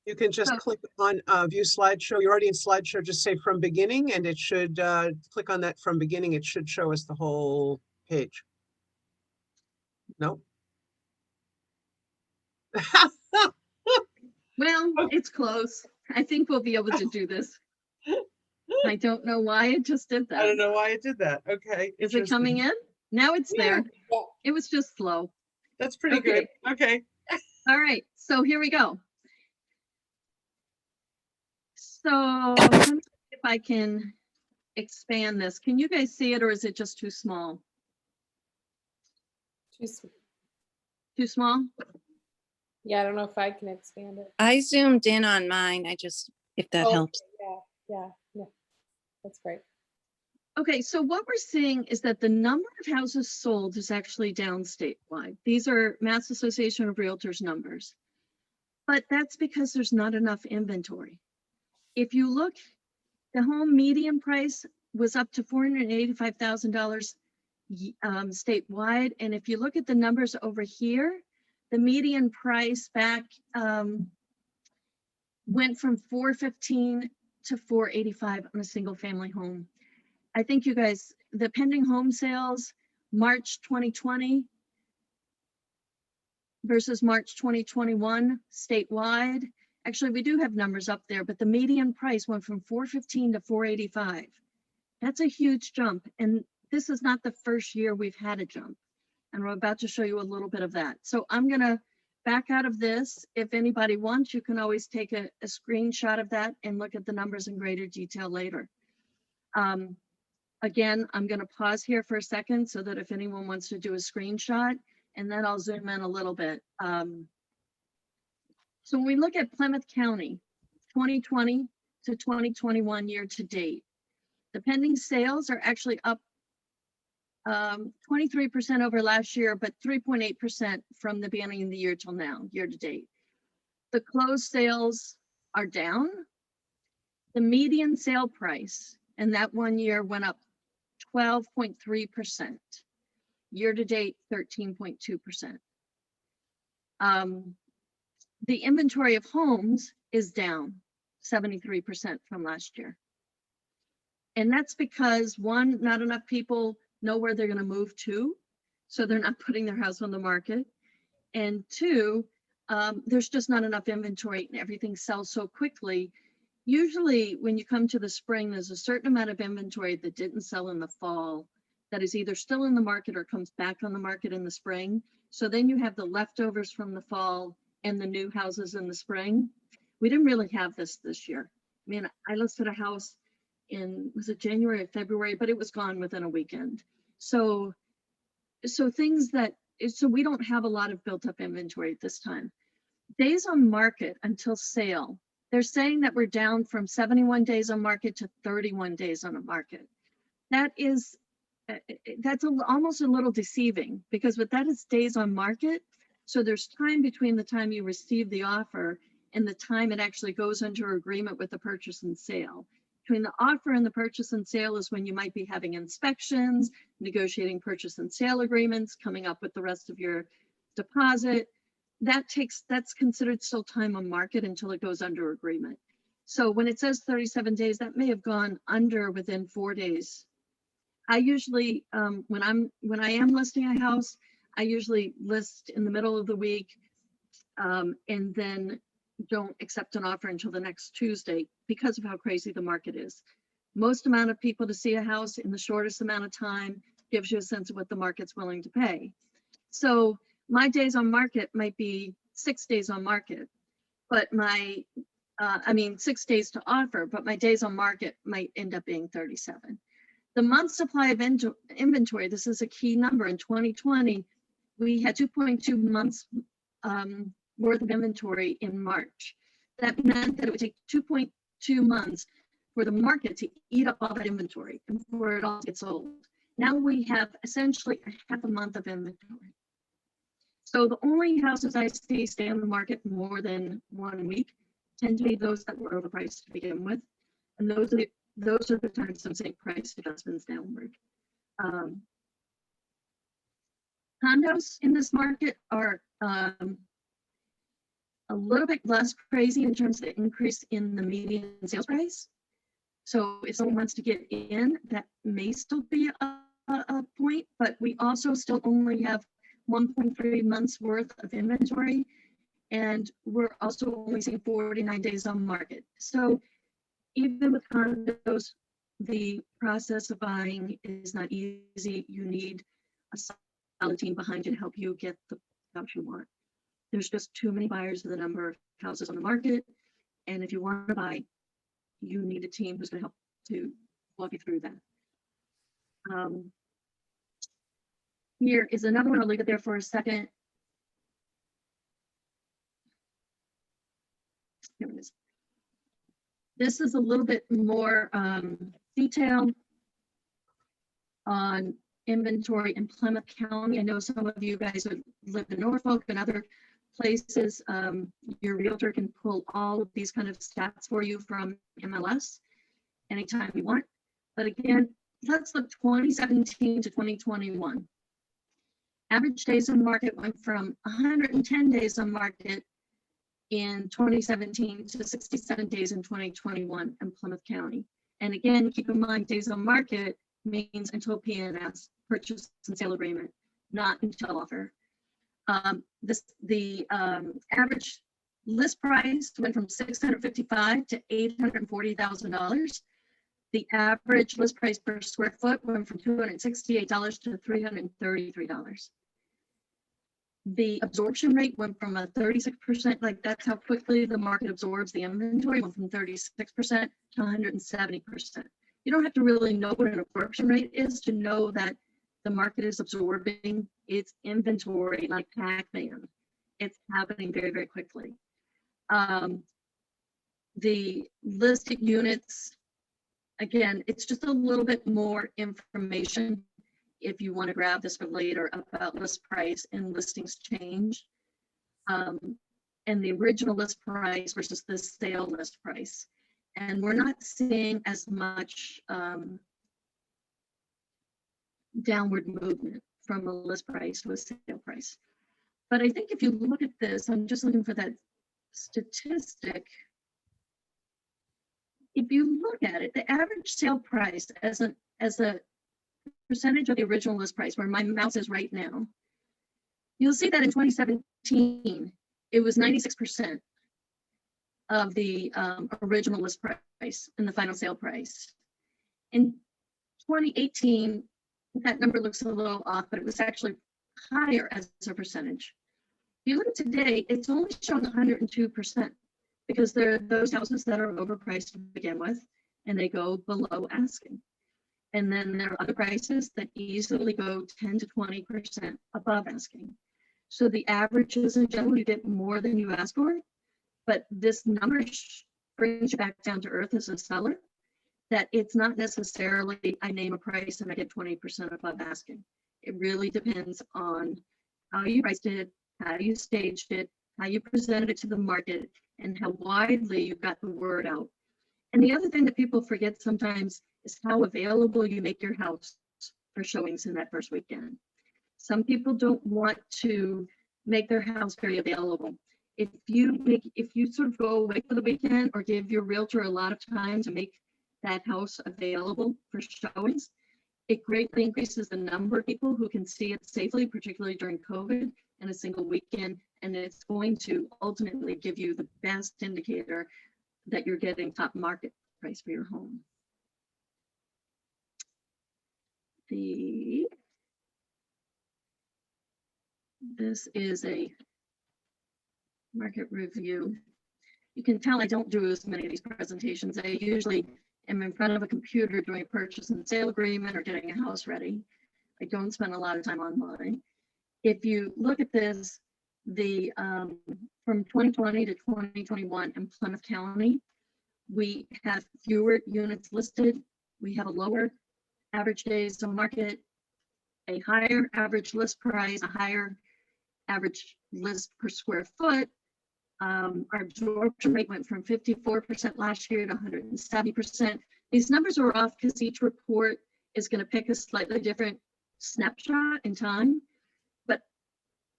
You can just click on view slideshow. You're already in slideshow, just say from beginning, and it should click on that from beginning. It should show us the whole page. No? Well, it's close. I think we'll be able to do this. I don't know why it just did that. I don't know why it did that. Okay. Is it coming in? Now it's there. It was just slow. That's pretty good. Okay. All right. So here we go. So let me see if I can expand this. Can you guys see it, or is it just too small? Too small? Yeah, I don't know if I can expand it. I zoomed in on mine. If that helps. Yeah, that's great. Okay, so what we're seeing is that the number of houses sold is actually down statewide. These are Mass Association of Realtors numbers, but that's because there's not enough inventory. If you look, the home median price was up to $485,000 statewide. And if you look at the numbers over here, the median price back went from $415,000 to $485,000 on a single family home. I think you guys, the pending home sales, March 2020, versus March 2021 statewide. Actually, we do have numbers up there, but the median price went from 415 to 485. That's a huge jump. And this is not the first year we've had a jump. And we're about to show you a little bit of that. So I'm gonna back out of this. If anybody wants, you can always take a screenshot of that and look at the numbers in greater detail later. Again, I'm gonna pause here for a second so that if anyone wants to do a screenshot, and then I'll zoom in a little bit. So when we look at Plymouth County, 2020 to 2021 year to date, the pending sales are actually up 23% over last year, but 3.8% from the beginning of the year till now, year to date. The closed sales are down. The median sale price in that 1 year went up 12.3%. Year to date, 13.2%. The inventory of homes is down 73% from last year. And that's because one, not enough people know where they're going to move to, so they're not putting their house on the market. And two, there's just not enough inventory and everything sells so quickly. Usually when you come to the spring, there's a certain amount of inventory that didn't sell in the fall that is either still in the market or comes back on the market in the spring. So then you have the leftovers from the fall and the new houses in the spring. We didn't really have this year. I mean, I listed a house in, was it January or February, but it was gone within a weekend. So things that, so we don't have a lot of built up inventory at this time. Days on market until sale, they're saying that we're down from 71 days on market to 31 days on a market. That is, that's almost a little deceiving because what that is days on market. So there's time between the time you receive the offer and the time it actually goes into agreement with the purchase and sale. Between the offer and the purchase and sale is when you might be having inspections, negotiating purchase and sale agreements, coming up with the rest of your deposit. That's considered still time on market until it goes under agreement. So when it says 37 days, that may have gone under within 4 days. I usually, when I am listing a house, I usually list in the middle of the week and then don't accept an offer until the next Tuesday because of how crazy the market is. Most amount of people to see a house in the shortest amount of time gives you a sense of what the market's willing to pay. So my days on market might be 6 days on market, but my, 6 days to offer, but my days on market might end up being 37. The month supply of inventory, this is a key number. In 2020, we had 2.2 months worth of inventory in March. That meant that it would take 2.2 months for the market to eat up all that inventory and for it all to get sold. Now we have essentially a half a month of inventory. So the only houses I see stay on the market more than 1 week tend to be those that were overpriced to begin with. And those are the times I'm seeing price adjustments downward. Condos in this market are a little bit less crazy in terms of the increase in the median sales price. So if someone wants to get in, that may still be a point, but we also still only have 1.3 months worth of inventory. And we're also only seeing 49 days on market. So even with condos, the process of buying is not easy. You need a solid team behind you to help you get the house you want. There's just too many buyers of the number of houses on the market. And if you want to buy, you need a team who's going to help to walk you through that. Here is another one. I'll leave it there for a second. Here it is. This is a little bit more detailed on inventory in Plymouth County. I know some of you guys have lived in Norfolk and other places. Your realtor can pull all of these kind of stats for you from MLS anytime you want. But again, let's look 2017 to 2021. Average days on market went from 110 days on market in 2017 to 67 days in 2021 in Plymouth County. And again, keep in mind, days on market means until PNS, purchase and sale agreement, not until offer. The average list price went from $655,000 to $840,000. The average list price per square foot went from $268 to $333. The absorption rate went from a 36%, like that's how quickly the market absorbs the inventory, went from 36% to 170%. You don't have to really know what an absorption rate is to know that the market is absorbing its inventory like Pac-Man. It's happening very, very quickly. The listed units, again, it's just a little bit more information if you want to grab this for later about list price and listings change. And the original list price versus the sale list price. And we're not seeing as much downward movement from a list price to a sale price. But I think if you look at this, I'm just looking for that statistic. If you look at it, the average sale price as a percentage of the original list price, where my mouse is right now, you'll see that in 2017, it was 96% of the original list price and the final sale price. In 2018, that number looks a little off, but it was actually higher as a percentage. If you look at today, it's only showing 102% because there are those houses that are overpriced to begin with, and they go below asking. And then there are other prices that easily go 10 to 20% above asking. So the averages in general, you get more than you ask for, but this number brings you back down to earth as a seller, that it's not necessarily I name a price and I get 20% above asking. It really depends on how you priced it, how you staged it, how you presented it to the market, and how widely you got the word out. And the other thing that people forget sometimes is how available you make your house for showings in that first weekend. Some people don't want to make their house very available. If you sort of go away for the weekend or give your realtor a lot of time to make that house available for showings, it greatly increases the number of people who can see it safely, particularly during COVID in a single weekend. And it's going to ultimately give you the best indicator that you're getting top market price for your home. This is a market review. You can tell I don't do as many of these presentations. I usually am in front of a computer doing a purchase and sale agreement or getting a house ready. I don't spend a lot of time online. If you look at this, from 2020 to 2021 in Plymouth County, we have fewer units listed. We have a lower average days on market, a higher average list price, a higher average list per square foot. Our absorption rate went from 54% last year to 170%. These numbers are off because each report is going to pick a slightly different snapshot in time, but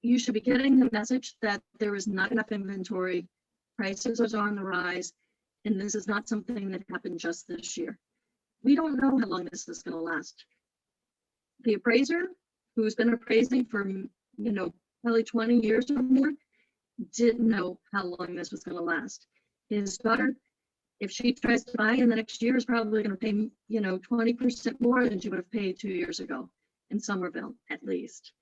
you should be getting the message that there is not enough inventory, prices are on the rise, and this is not something that happened just this year. We don't know how long this is going to last. The appraiser, who's been appraising for, probably 20 years or more, didn't know how long this was going to last. His daughter, if she tries to buy in the next year, is probably going to pay, 20% more than she would have paid 2 years ago in Somerville, at least.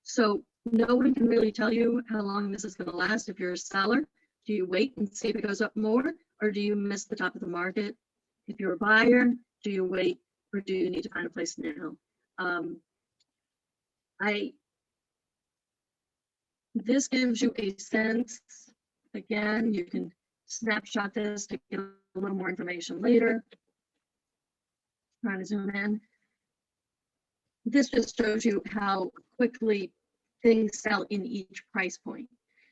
So no one can really tell you how long this is going to last. If you're a seller, do you wait and see if it goes up more, or do you miss the top of the market? If you're a buyer, do you wait, or do you need to find a place now? This gives you a sense. Again, you can snapshot this to get a little more information later. Trying to zoom in. This just shows you how quickly things sell in each price point.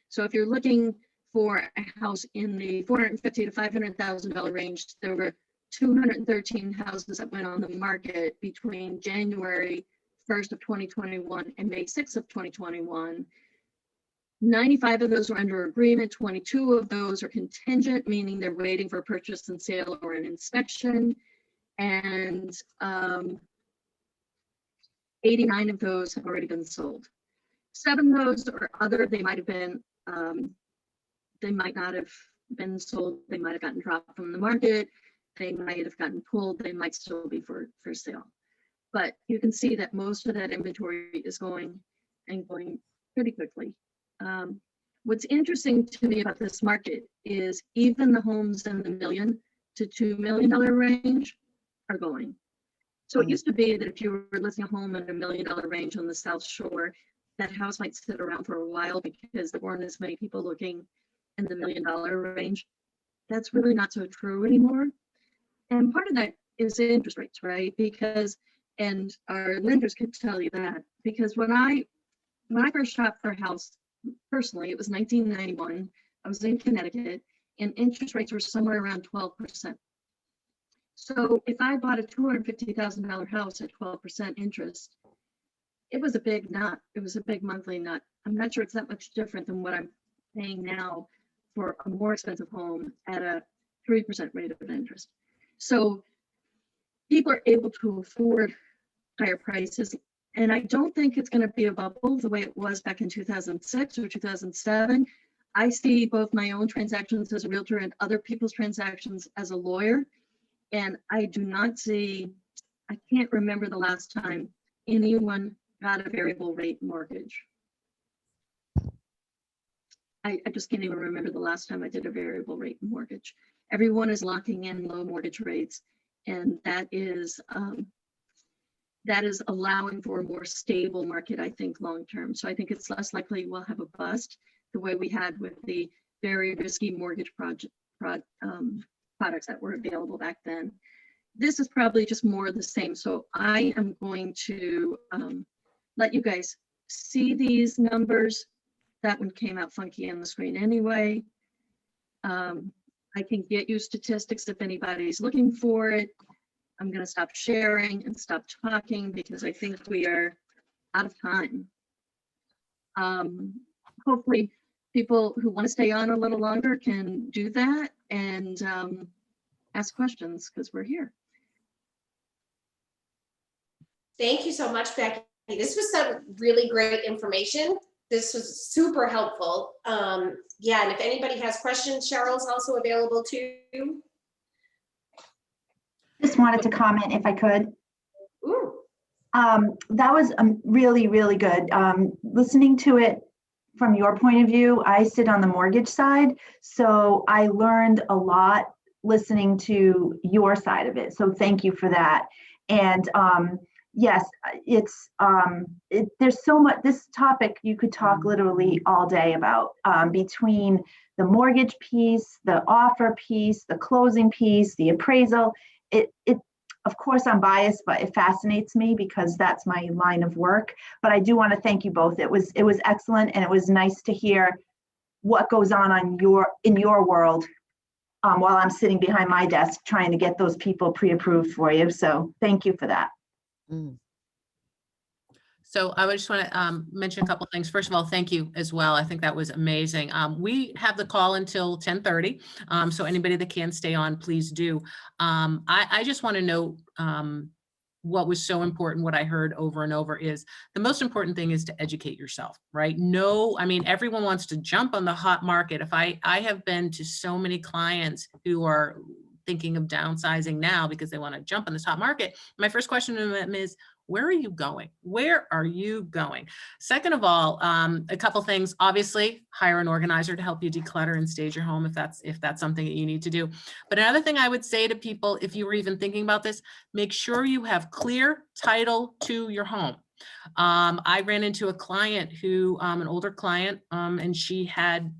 So if you're looking for a house in the $450,000 to $500,000 range, there were 213 houses that went on the market between January 1st of 2021 and May 6th of 2021. 95 of those were under agreement, 22 of those are contingent, meaning they're waiting for a purchase and sale or an inspection, and 89 of those have already been sold. 7 of those or other, they might have been, they might not have been sold. They might have gotten dropped from the market. They might have gotten pulled. They might still be for sale. But you can see that most of that inventory is going pretty quickly. What's interesting to me about this market is even the homes in the $1 million to $2 million range are going. So it used to be that if you were listing a home in $1 million range on the South Shore, that house might sit around for a while because there weren't as many people looking in the $1 million range. That's really not so true anymore. And part of that is the interest rates, right? Because, and our lenders could tell you that, because when I first shopped for a house, personally, it was 1991. I was in Connecticut, and interest rates were somewhere around 12%. So if I bought a $250,000 house at 12% interest, it was a big nut. It was a big monthly nut. I'm not sure it's that much different than what I'm paying now for a more expensive home at a 3% rate of interest. So people are able to afford higher prices. And I don't think it's going to be a bubble the way it was back in 2006 or 2007. I see both my own transactions as a realtor and other people's transactions as a lawyer. And I do not see, I can't remember the last time anyone got a variable rate mortgage. I just can't even remember the last time I did a variable rate mortgage. Everyone is locking in low mortgage rates, and that is allowing for a more stable market, I think, long term. So I think it's less likely we'll have a bust the way we had with the very risky mortgage products that were available back then. This is probably just more of the same. So I am going to let you guys see these numbers. That one came out funky on the screen anyway. I can get you statistics if anybody's looking for it. I'm going to stop sharing and stop talking because I think we are out of time. Hopefully people who want to stay on a little longer can do that and ask questions because we're here. Thank you so much, Becky. This was some really great information. This was super helpful. Yeah, and if anybody has questions, Cheryl's also available too. Just wanted to comment if I could. Ooh. That was really, really good. Listening to it from your point of view, I sit on the mortgage side, so I learned a lot listening to your side of it. So thank you for that. And yes, it's there's so much. This topic you could talk literally all day about, between the mortgage piece, the offer piece, the closing piece, the appraisal. It of course I'm biased, but it fascinates me because that's my line of work. But I do want to thank you both. It was excellent, and it was nice to hear what goes on in your world while I'm sitting behind my desk trying to get those people pre-approved for you. So thank you for that. Mm. So I just want to mention a couple things. First of all, thank you as well. I think that was amazing. We have the call until 10:30. So anybody that can stay on, please do. I just want to note what was so important, what I heard over and over is the most important thing is to educate yourself, right? No, I mean, everyone wants to jump on the hot market. If I have been to so many clients who are thinking of downsizing now because they want to jump on this hot market. My first question to them is, where are you going? Where are you going? Second of all, a couple things, obviously hire an organizer to help you declutter and stage your home if that's something that you need to do. But another thing I would say to people, if you were even thinking about this, make sure you have clear title to your home. I ran into a client who, an older client, and she had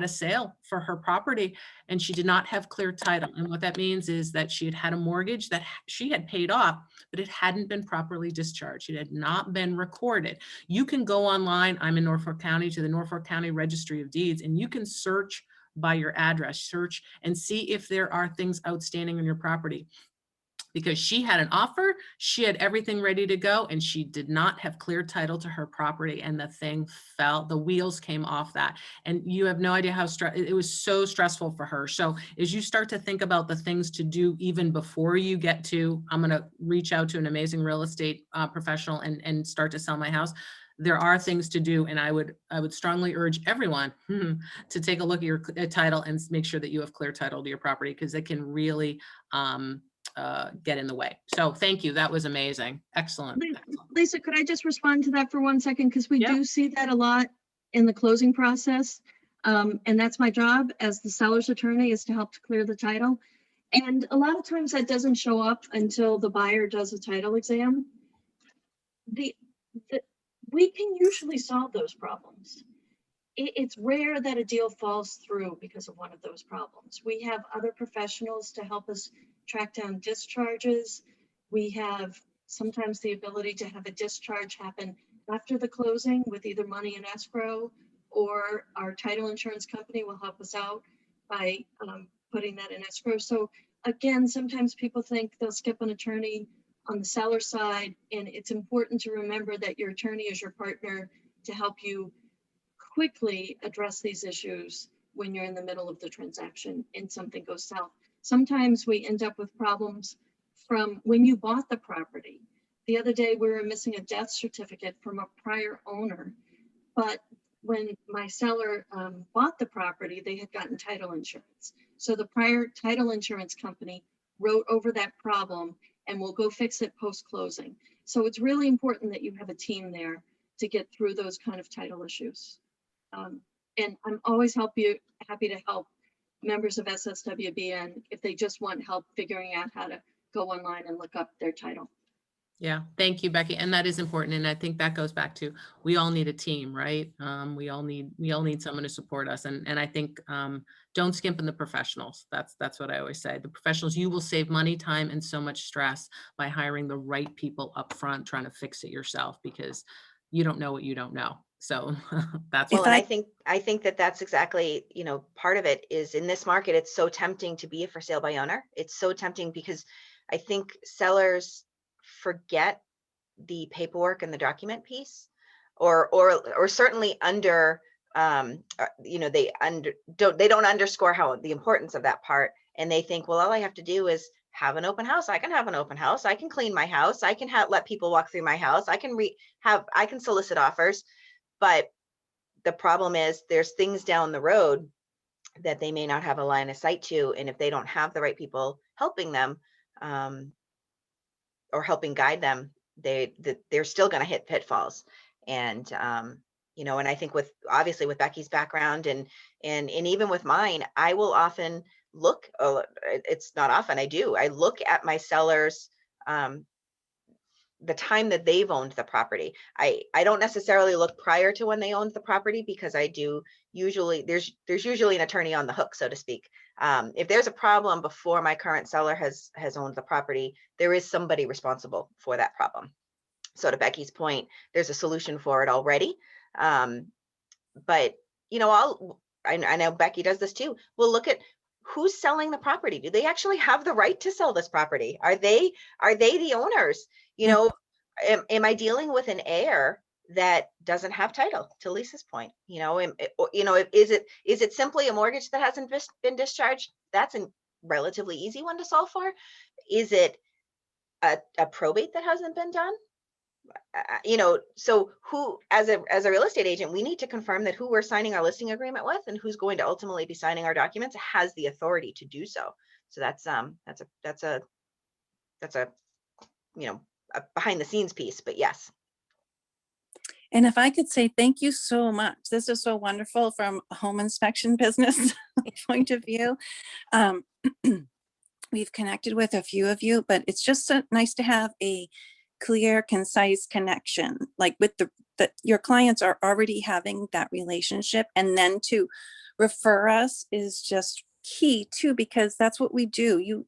a sale for her property and she did not have clear title. And what that means is that she had a mortgage that she had paid off, but it hadn't been properly discharged. It had not been recorded. You can go online, I'm in Norfolk County, to the Norfolk County Registry of Deeds, and you can search by your address, search and see if there are things outstanding on your property. Because she had an offer, she had everything ready to go, and she did not have clear title to her property, and the thing fell, the wheels came off that. And you have no idea how it was so stressful for her. So as you start to think about the things to do even before you get to, I'm gonna reach out to an amazing real estate professional and start to sell my house, there are things to do, and I would strongly urge everyone to take a look at your title and make sure that you have clear title to your property, because it can really get in the way. So thank you. That was amazing. Excellent. Lisa, could I just respond to that for 1 second? Because we Yeah. do see that a lot in the closing process. And that's my job as the seller's attorney, is to help to clear the title. And a lot of times that doesn't show up until the buyer does a title exam. We can usually solve those problems. It's rare that a deal falls through because of one of those problems. We have other professionals to help us track down discharges. We have sometimes the ability to have a discharge happen after the closing with either money in escrow, or our title insurance company will help us out by putting that in escrow. So again, sometimes people think they'll skip an attorney on the seller side, and it's important to remember that your attorney is your partner to help you quickly address these issues when you're in the middle of the transaction and something goes south. Sometimes we end up with problems from when you bought the property. The other day we were missing a death certificate from a prior owner, but when my seller bought the property, they had gotten title insurance. So the prior title insurance company wrote over that problem and will go fix it post-closing. So it's really important that you have a team there to get through those kind of title issues. And I'm always happy to help members of SSWBN if they just want help figuring out how to go online and look up their title. Yeah, thank you, Becky. And that is important. And I think that goes back to, we all need a team, right? We all need someone to support us. And I think don't skimp on the professionals. That's what I always say. The professionals, you will save money, time, and so much stress by hiring the right people up front, trying to fix it yourself, because you don't know what you don't know. So that's well, and I think that that's exactly, part of it is in this market, it's so tempting to be a for sale by owner. It's so tempting because I think sellers forget the paperwork and the document piece, or certainly they don't underscore how the importance of that part. And they think, well, all I have to do is have an open house. I can have an open house. I can clean my house. I can let people walk through my house. I can solicit offers. But the problem is there's things down the road that they may not have a line of sight to. And if they don't have the right people helping them or helping guide them, they're still going to hit pitfalls. And, and I think obviously with Becky's background and even with mine, I will often look, it's not often, I look at my sellers, the time that they've owned the property. I don't necessarily look prior to when they owned the property, because I do usually, there's usually an attorney on the hook, so to speak. If there's a problem before my current seller has owned the property, there is somebody responsible for that problem. So to Becky's point, there's a solution for it already. But I know Becky does this too. We'll look at who's selling the property. Do they actually have the right to sell this property? Are they the owners? Am I dealing with an heir that doesn't have title, to Lisa's point? Is it simply a mortgage that hasn't been discharged? That's a relatively easy one to solve for. Is it a probate that hasn't been done? So who, as a real estate agent, we need to confirm that who we're signing our listing agreement with and who's going to ultimately be signing our documents has the authority to do so. So that's a behind the scenes piece, but yes. And if I could say thank you so much. This is so wonderful from a home inspection business point of view. We've connected with a few of you, but it's just so nice to have a clear, concise connection, like with that your clients are already having that relationship, and then to refer us is just key too, because that's what we do. You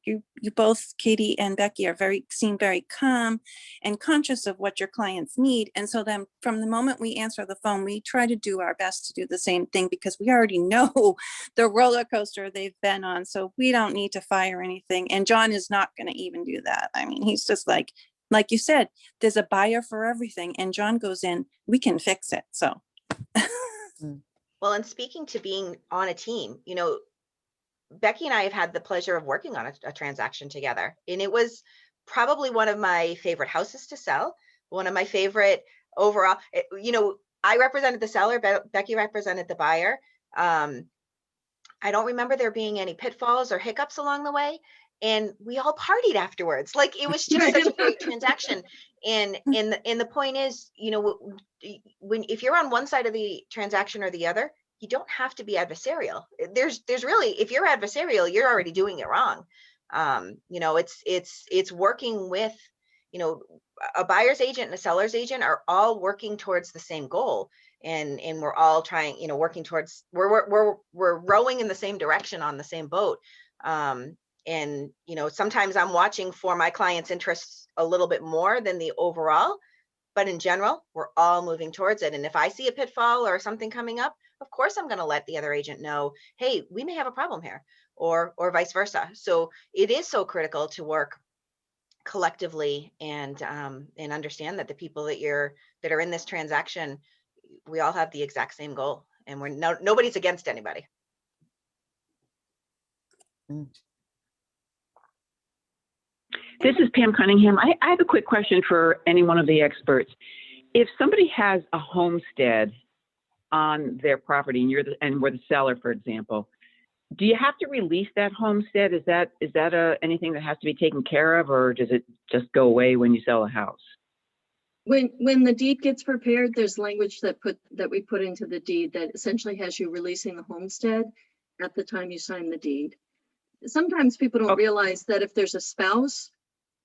both, Katie and Becky, seem very calm and conscious of what your clients need. And so then from the moment we answer the phone, we try to do our best to do the same thing, because we already know the roller coaster they've been on. So we don't need to fire anything. And John is not going to even do that. I mean, he's just like you said, there's a buyer for everything. And John goes in, we can fix it. So. Well, and speaking to being on a team, Becky and I have had the pleasure of working on a transaction together, and it was probably one of my favorite houses to sell, one of my favorite overall, you know, I represented the seller, Becky represented the buyer. I don't remember there being any pitfalls or hiccups along the way. And we all partied afterwards. Like, it was just such a great transaction. And the point is, you know, if you're on one side of the transaction or the other, you don't have to be adversarial. There's really, if you're adversarial, you're already doing it wrong. You know, it's working with, you know, a buyer's agent and a seller's agent are all working towards the same goal. And we're all trying, you know, working towards, we're rowing in the same direction on the same boat. And, you know, sometimes I'm watching for my client's interests a little bit more than the overall, but in general, we're all moving towards it. And if I see a pitfall or something coming up, of course, I'm going to let the other agent know, hey, we may have a problem here, or vice versa. So it is so critical to work collectively and understand that the people that are in this transaction, we all have the exact same goal, and nobody's against anybody. This is Pam Cunningham. I have a quick question for any one of the experts. If somebody has a homestead on their property and we're the seller, for example, do you have to release that homestead? Is that anything that has to be taken care of, or does it just go away when you sell a house? When the deed gets prepared, there's language that we put into the deed that essentially has you releasing the homestead at the time you sign the deed. Sometimes people don't realize that if there's a spouse,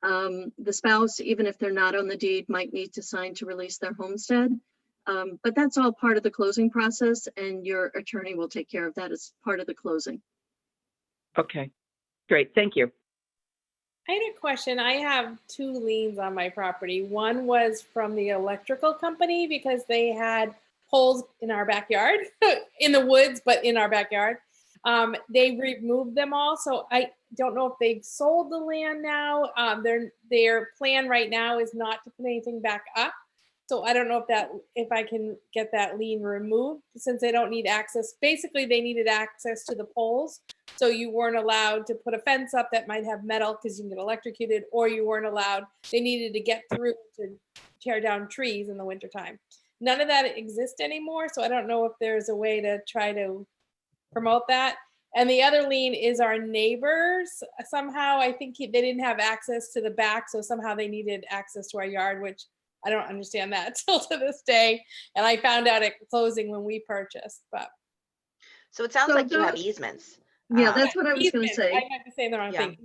the spouse, even if they're not on the deed, might need to sign to release their homestead. But that's all part of the closing process, and your attorney will take care of that as part of the closing. Okay, great, thank you. I had a question. I have 2 liens on my property. One was from the electrical company because they had poles in our backyard, in the woods, but in our backyard. They removed them all, so I don't know if they've sold the land now. Their plan right now is not to put anything back up. So I don't know if I can get that lien removed, since they don't need access. Basically, they needed access to the poles. So you weren't allowed to put a fence up that might have metal because you can get electrocuted, or you weren't allowed, they needed to get through to tear down trees in the wintertime. None of that exists anymore. So I don't know if there's a way to try to promote that. And the other lien is our neighbors. Somehow, I think they didn't have access to the back. So somehow they needed access to our yard, which I don't understand that till to this day. And I found out at closing when we purchased, but. So it sounds like you have easements. Yeah, that's what I was going to say. I had to say the wrong thing.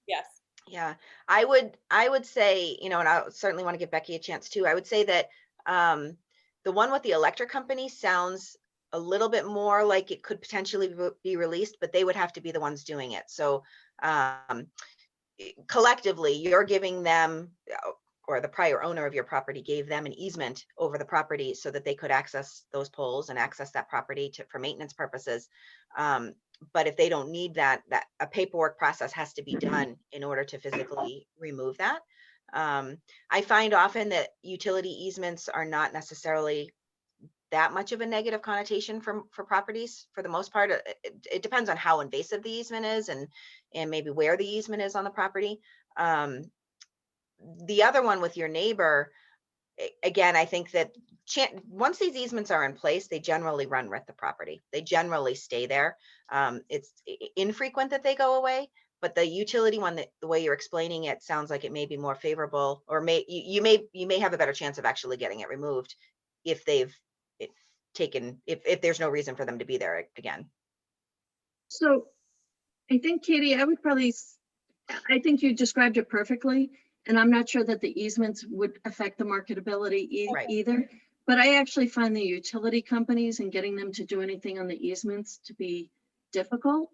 Yes. Yeah, I would say, you know, and I certainly want to give Becky a chance too. I would say that the one with the electric company sounds a little bit more like it could potentially be released, but they would have to be the ones doing it. So collectively, you're giving them, or the prior owner of your property gave them an easement over the property so that they could access those poles and access that property for maintenance purposes. But if they don't need that a paperwork process has to be done in order to physically remove that. I find often that utility easements are not necessarily that much of a negative connotation for properties. For the most part, it depends on how invasive the easement is and maybe where the easement is on the property. The other one with your neighbor, again, I think that once these easements are in place, they generally run with the property. They generally stay there. It's infrequent that they go away, but the utility one, the way you're explaining it, sounds like it may be more favorable, or you may have a better chance of actually getting it removed if if there's no reason for them to be there again. So I think, Katie, I think you described it perfectly. And I'm not sure that the easements would affect the marketability either. But I actually find the utility companies and getting them to do anything on the easements to be difficult.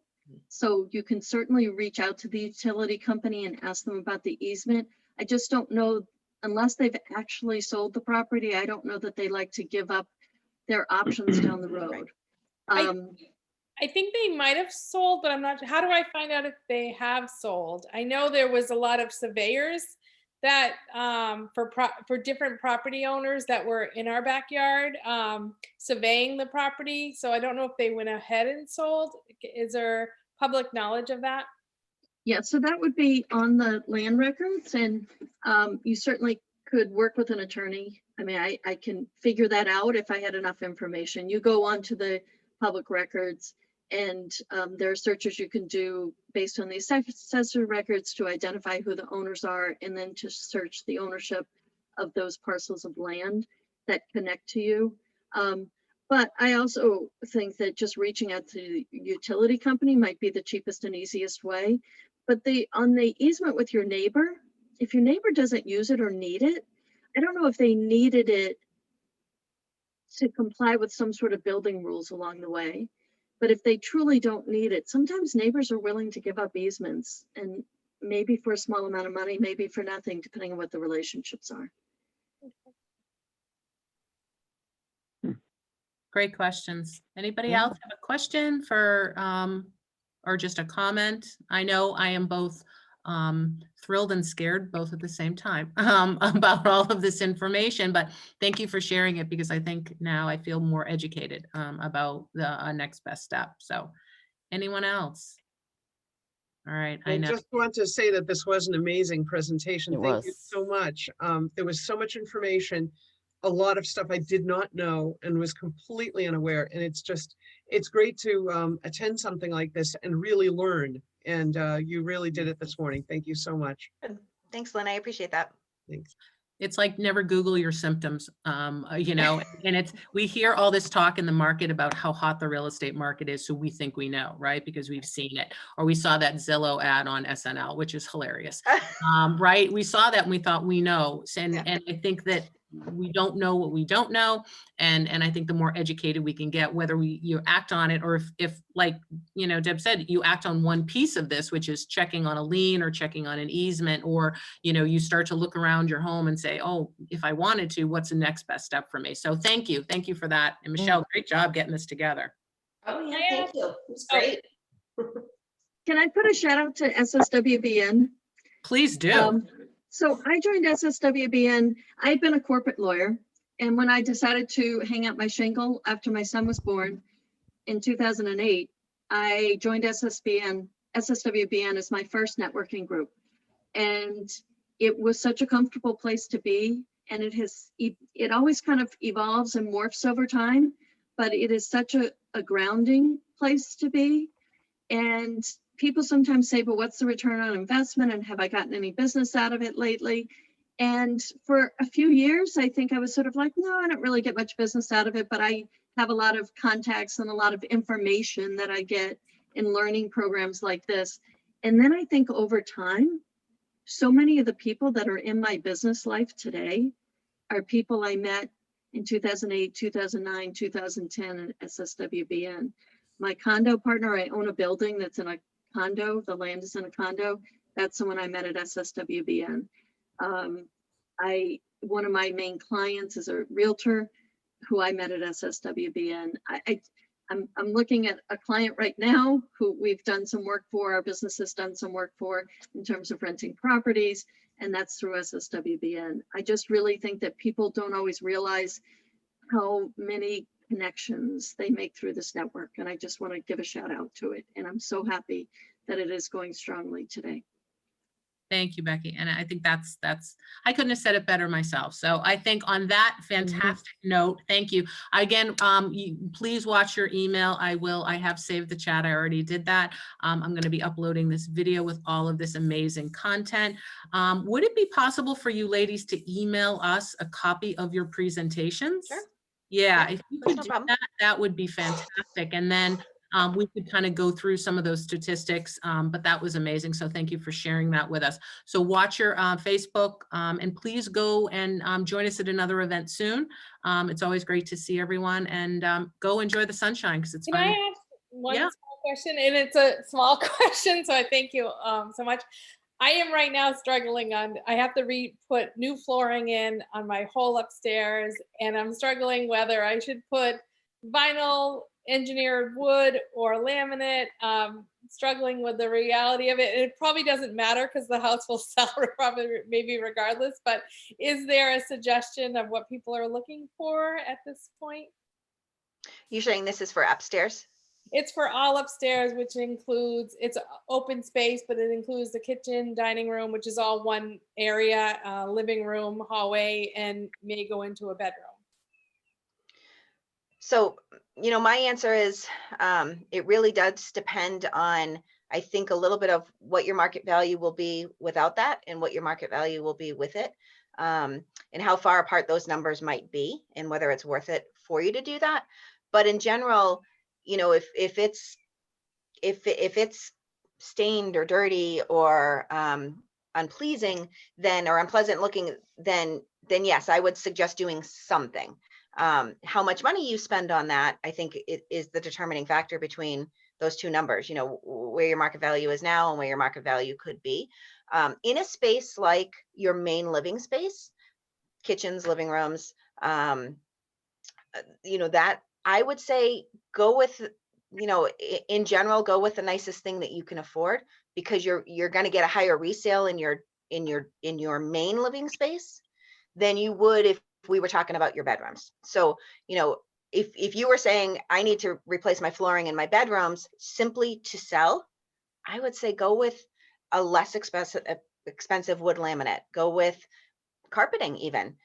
So you can certainly reach out to the utility company and ask them about the easement. I just don't know, unless they've actually sold the property, I don't know that they like to give up their options down the road. I think they might have sold, but I'm not sure. How do I find out if they have sold? I know there was a lot of surveyors that for different property owners that were in our backyard surveying the property. So I don't know if they went ahead and sold. Is there public knowledge of that? Yeah, so that would be on the land records, and you certainly could work with an attorney I mean, I can figure that out if I had enough information. You go onto the public records and there are searches you can do based on the assessor records to identify who the owners are, and then to search the ownership of those parcels of land that connect to you. But I also think that just reaching out to the utility company might be the cheapest and easiest way. But on the easement with your neighbor, if your neighbor doesn't use it or need it, I don't know if they needed it to comply with some sort of building rules along the way. But if they truly don't need it, sometimes neighbors are willing to give up easements, and maybe for a small amount of money, maybe for nothing, depending on what the relationships are. Great questions. Anybody Yeah. else have a question for, or just a comment? I know I am both thrilled and scared both at the same time about all of this information, but thank you for sharing it, because I think now I feel more educated about the next best step. So anyone else? All right, I I know. just want to say that this was an amazing presentation. It Thank you was. so much. There was so much information, a lot of stuff I did not know and was completely unaware. And it's great to attend something like this and really learn. And you really did it this morning. Thank you so much. Good. Thanks, Lynn. I appreciate that. Thanks. It's like never Google your symptoms, you know, and we hear all this talk in the market about how hot the real estate market is. So we think we know, right? Because we've seen it, or we saw that Zillow ad on SNL, which is hilarious, right? We saw that and we thought we know. And I think that we don't know what we don't know. And I think the more educated we can get, whether you act on it, or if like, you know, Deb said, you act on one piece of this, which is checking on a lien or checking on an easement, or, you know, you start to look around your home and say, oh, if I wanted to, what's the next best step for me? So thank you for that. And Michelle, great job getting this together. Oh yeah, thank you. It was great. Can I put a shout out to SSWBN? Please do. So I joined SSWBN. I'd been a corporate lawyer. And when I decided to hang out my shingle after my son was born in 2008, I joined SSWBN as my first networking group. And it was such a comfortable place to be. And it always kind of evolves and morphs over time, but it is such a grounding place to be. And people sometimes say, but what's the return on investment? And have I gotten any business out of it lately? And for a few years, I think I was sort of like, no, I don't really get much business out of it, but I have a lot of contacts and a lot of information that I get in learning programs like this. And then I think over time, so many of the people that are in my business life today are people I met in 2008, 2009, 2010 at SSWBN. My condo partner, I own a building that's in a condo. The land is in a condo. That's someone I met at SSWBN. One of my main clients is a realtor who I met at SSWBN. I'm looking at a client right now who we've done some work for, our business has done some work for in terms of renting properties, and that's through SSWBN. I just really think that people don't always realize how many connections they make through this network. And I just want to give a shout out to it. And I'm so happy that it is going strongly today. Thank you, Becky. And I think that's, I couldn't have said it better myself. So I think on that fantastic note, thank you. Again, please watch your email. I have saved the chat. I already did that. I'm going to be uploading this video with all of this amazing content. Would it be possible for you ladies to email us a copy of your presentations? Sure. Yeah, if you could no do problem. that, that would be fantastic. And then we could kind of go through some of those statistics, but that was amazing. So thank you for sharing that with us. So watch your Facebook and please go and join us at another event soon. It's always great to see everyone, and go enjoy the sunshine because it's Can fun. I ask one small question? And it's a small question, so I thank you so much. I am right now struggling I have to put new flooring in on my whole upstairs, and I'm struggling whether I should put vinyl, engineered wood, or laminate. Struggling with the reality of it. It probably doesn't matter because the house will sell probably maybe regardless, but is there a suggestion of what people are looking for at this point? You're saying this is for upstairs? It's for all upstairs, which includes, it's a open space, but it includes the kitchen, dining room, which is all one area, living room, hallway, and may go into a bedroom. So, my answer is, it really does depend on, I think, a little bit of what your market value will be without that and what your market value will be with it, and how far apart those numbers might be and whether it's worth it for you to do that. But in general, if it's stained or dirty or unpleasing, or unpleasant looking, then yes, I would suggest doing something. How much money you spend on that, I think it is the determining factor between those two numbers, where your market value is now and where your market value could be. In a space like your main living space, kitchens, living rooms, that I would say go with, in general, go with the nicest thing that you can afford, because you're going to get a higher resale in your main living space than you would if we were talking about your bedrooms. So, if you were saying, I need to replace my flooring in my bedrooms simply to sell, I would say go with a less expensive wood laminate. Go with carpeting even.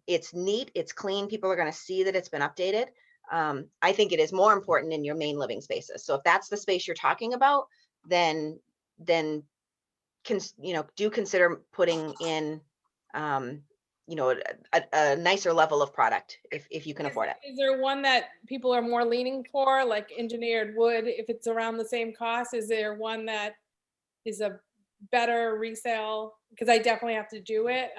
It's neat, it's clean. People are going to see that it's been updated. I think it is more important in your main living spaces. So if that's the space you're talking about, then do consider putting in a nicer level of product if you can afford it. Is there one that people are more leaning for, like engineered wood, if it's around the same cost? Is there one that is a better resale? Because I definitely have to do it.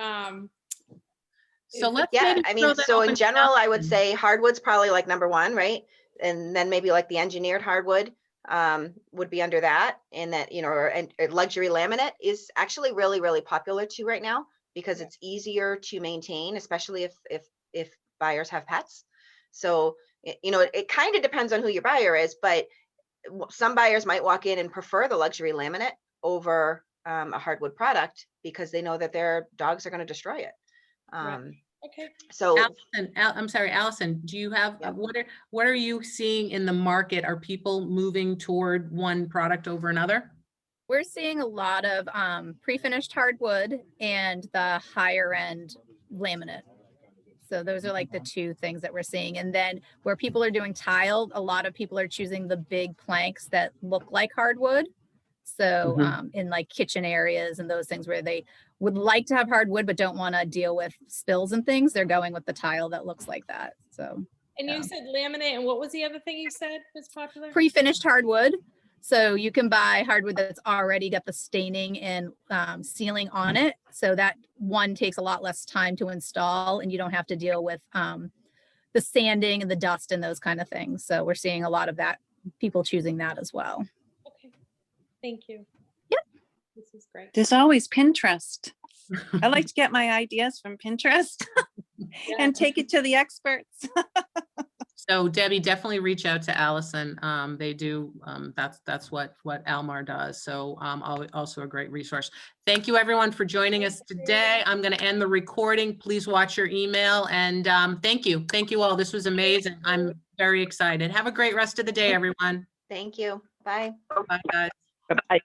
So let's Yeah, maybe I throw mean, that so open in to general, I would Allison. say hardwood's probably like number one, right? And then maybe like the engineered hardwood would be under that. And that, or luxury laminate is actually really, really popular too right now, because it's easier to maintain, especially if buyers have pets. So, it kind of depends on who your buyer is, but some buyers might walk in and prefer the luxury laminate over a hardwood product because they know that their dogs are going to destroy it. Okay. So Allison, I'm sorry, Allison, do you have, what are you seeing in the market? Are people moving toward one product over another? We're seeing a lot of pre-finished hardwood and the higher end laminate. So those are like the two things that we're seeing. And then where people are doing tile, a lot of people are choosing the big planks that look like hardwood. So in like kitchen areas and those things where they would like to have hardwood but don't want to deal with spills and things, they're going with the tile that looks like that. So. And you said laminate, and what was the other thing you said was popular? Pre-finished hardwood. So you can buy hardwood that's already got the staining and sealing on it. So that one takes a lot less time to install, and you don't have to deal with the sanding and the dust and those kind of things. So we're seeing a lot of that, people choosing that as well. Okay, thank you. Yep. This is great. There's always Pinterest. I like to get my ideas from Pinterest and take it to the experts. So Debbie, definitely reach out to Allison. They do, that's what Almar does. So also a great resource. Thank you everyone for joining us today. I'm going to end the recording. Please watch your email, and thank you. Thank you all. This was amazing. I'm very excited. Have a great rest of the day, everyone. thank you. Bye. Bye, guys. Bye-bye.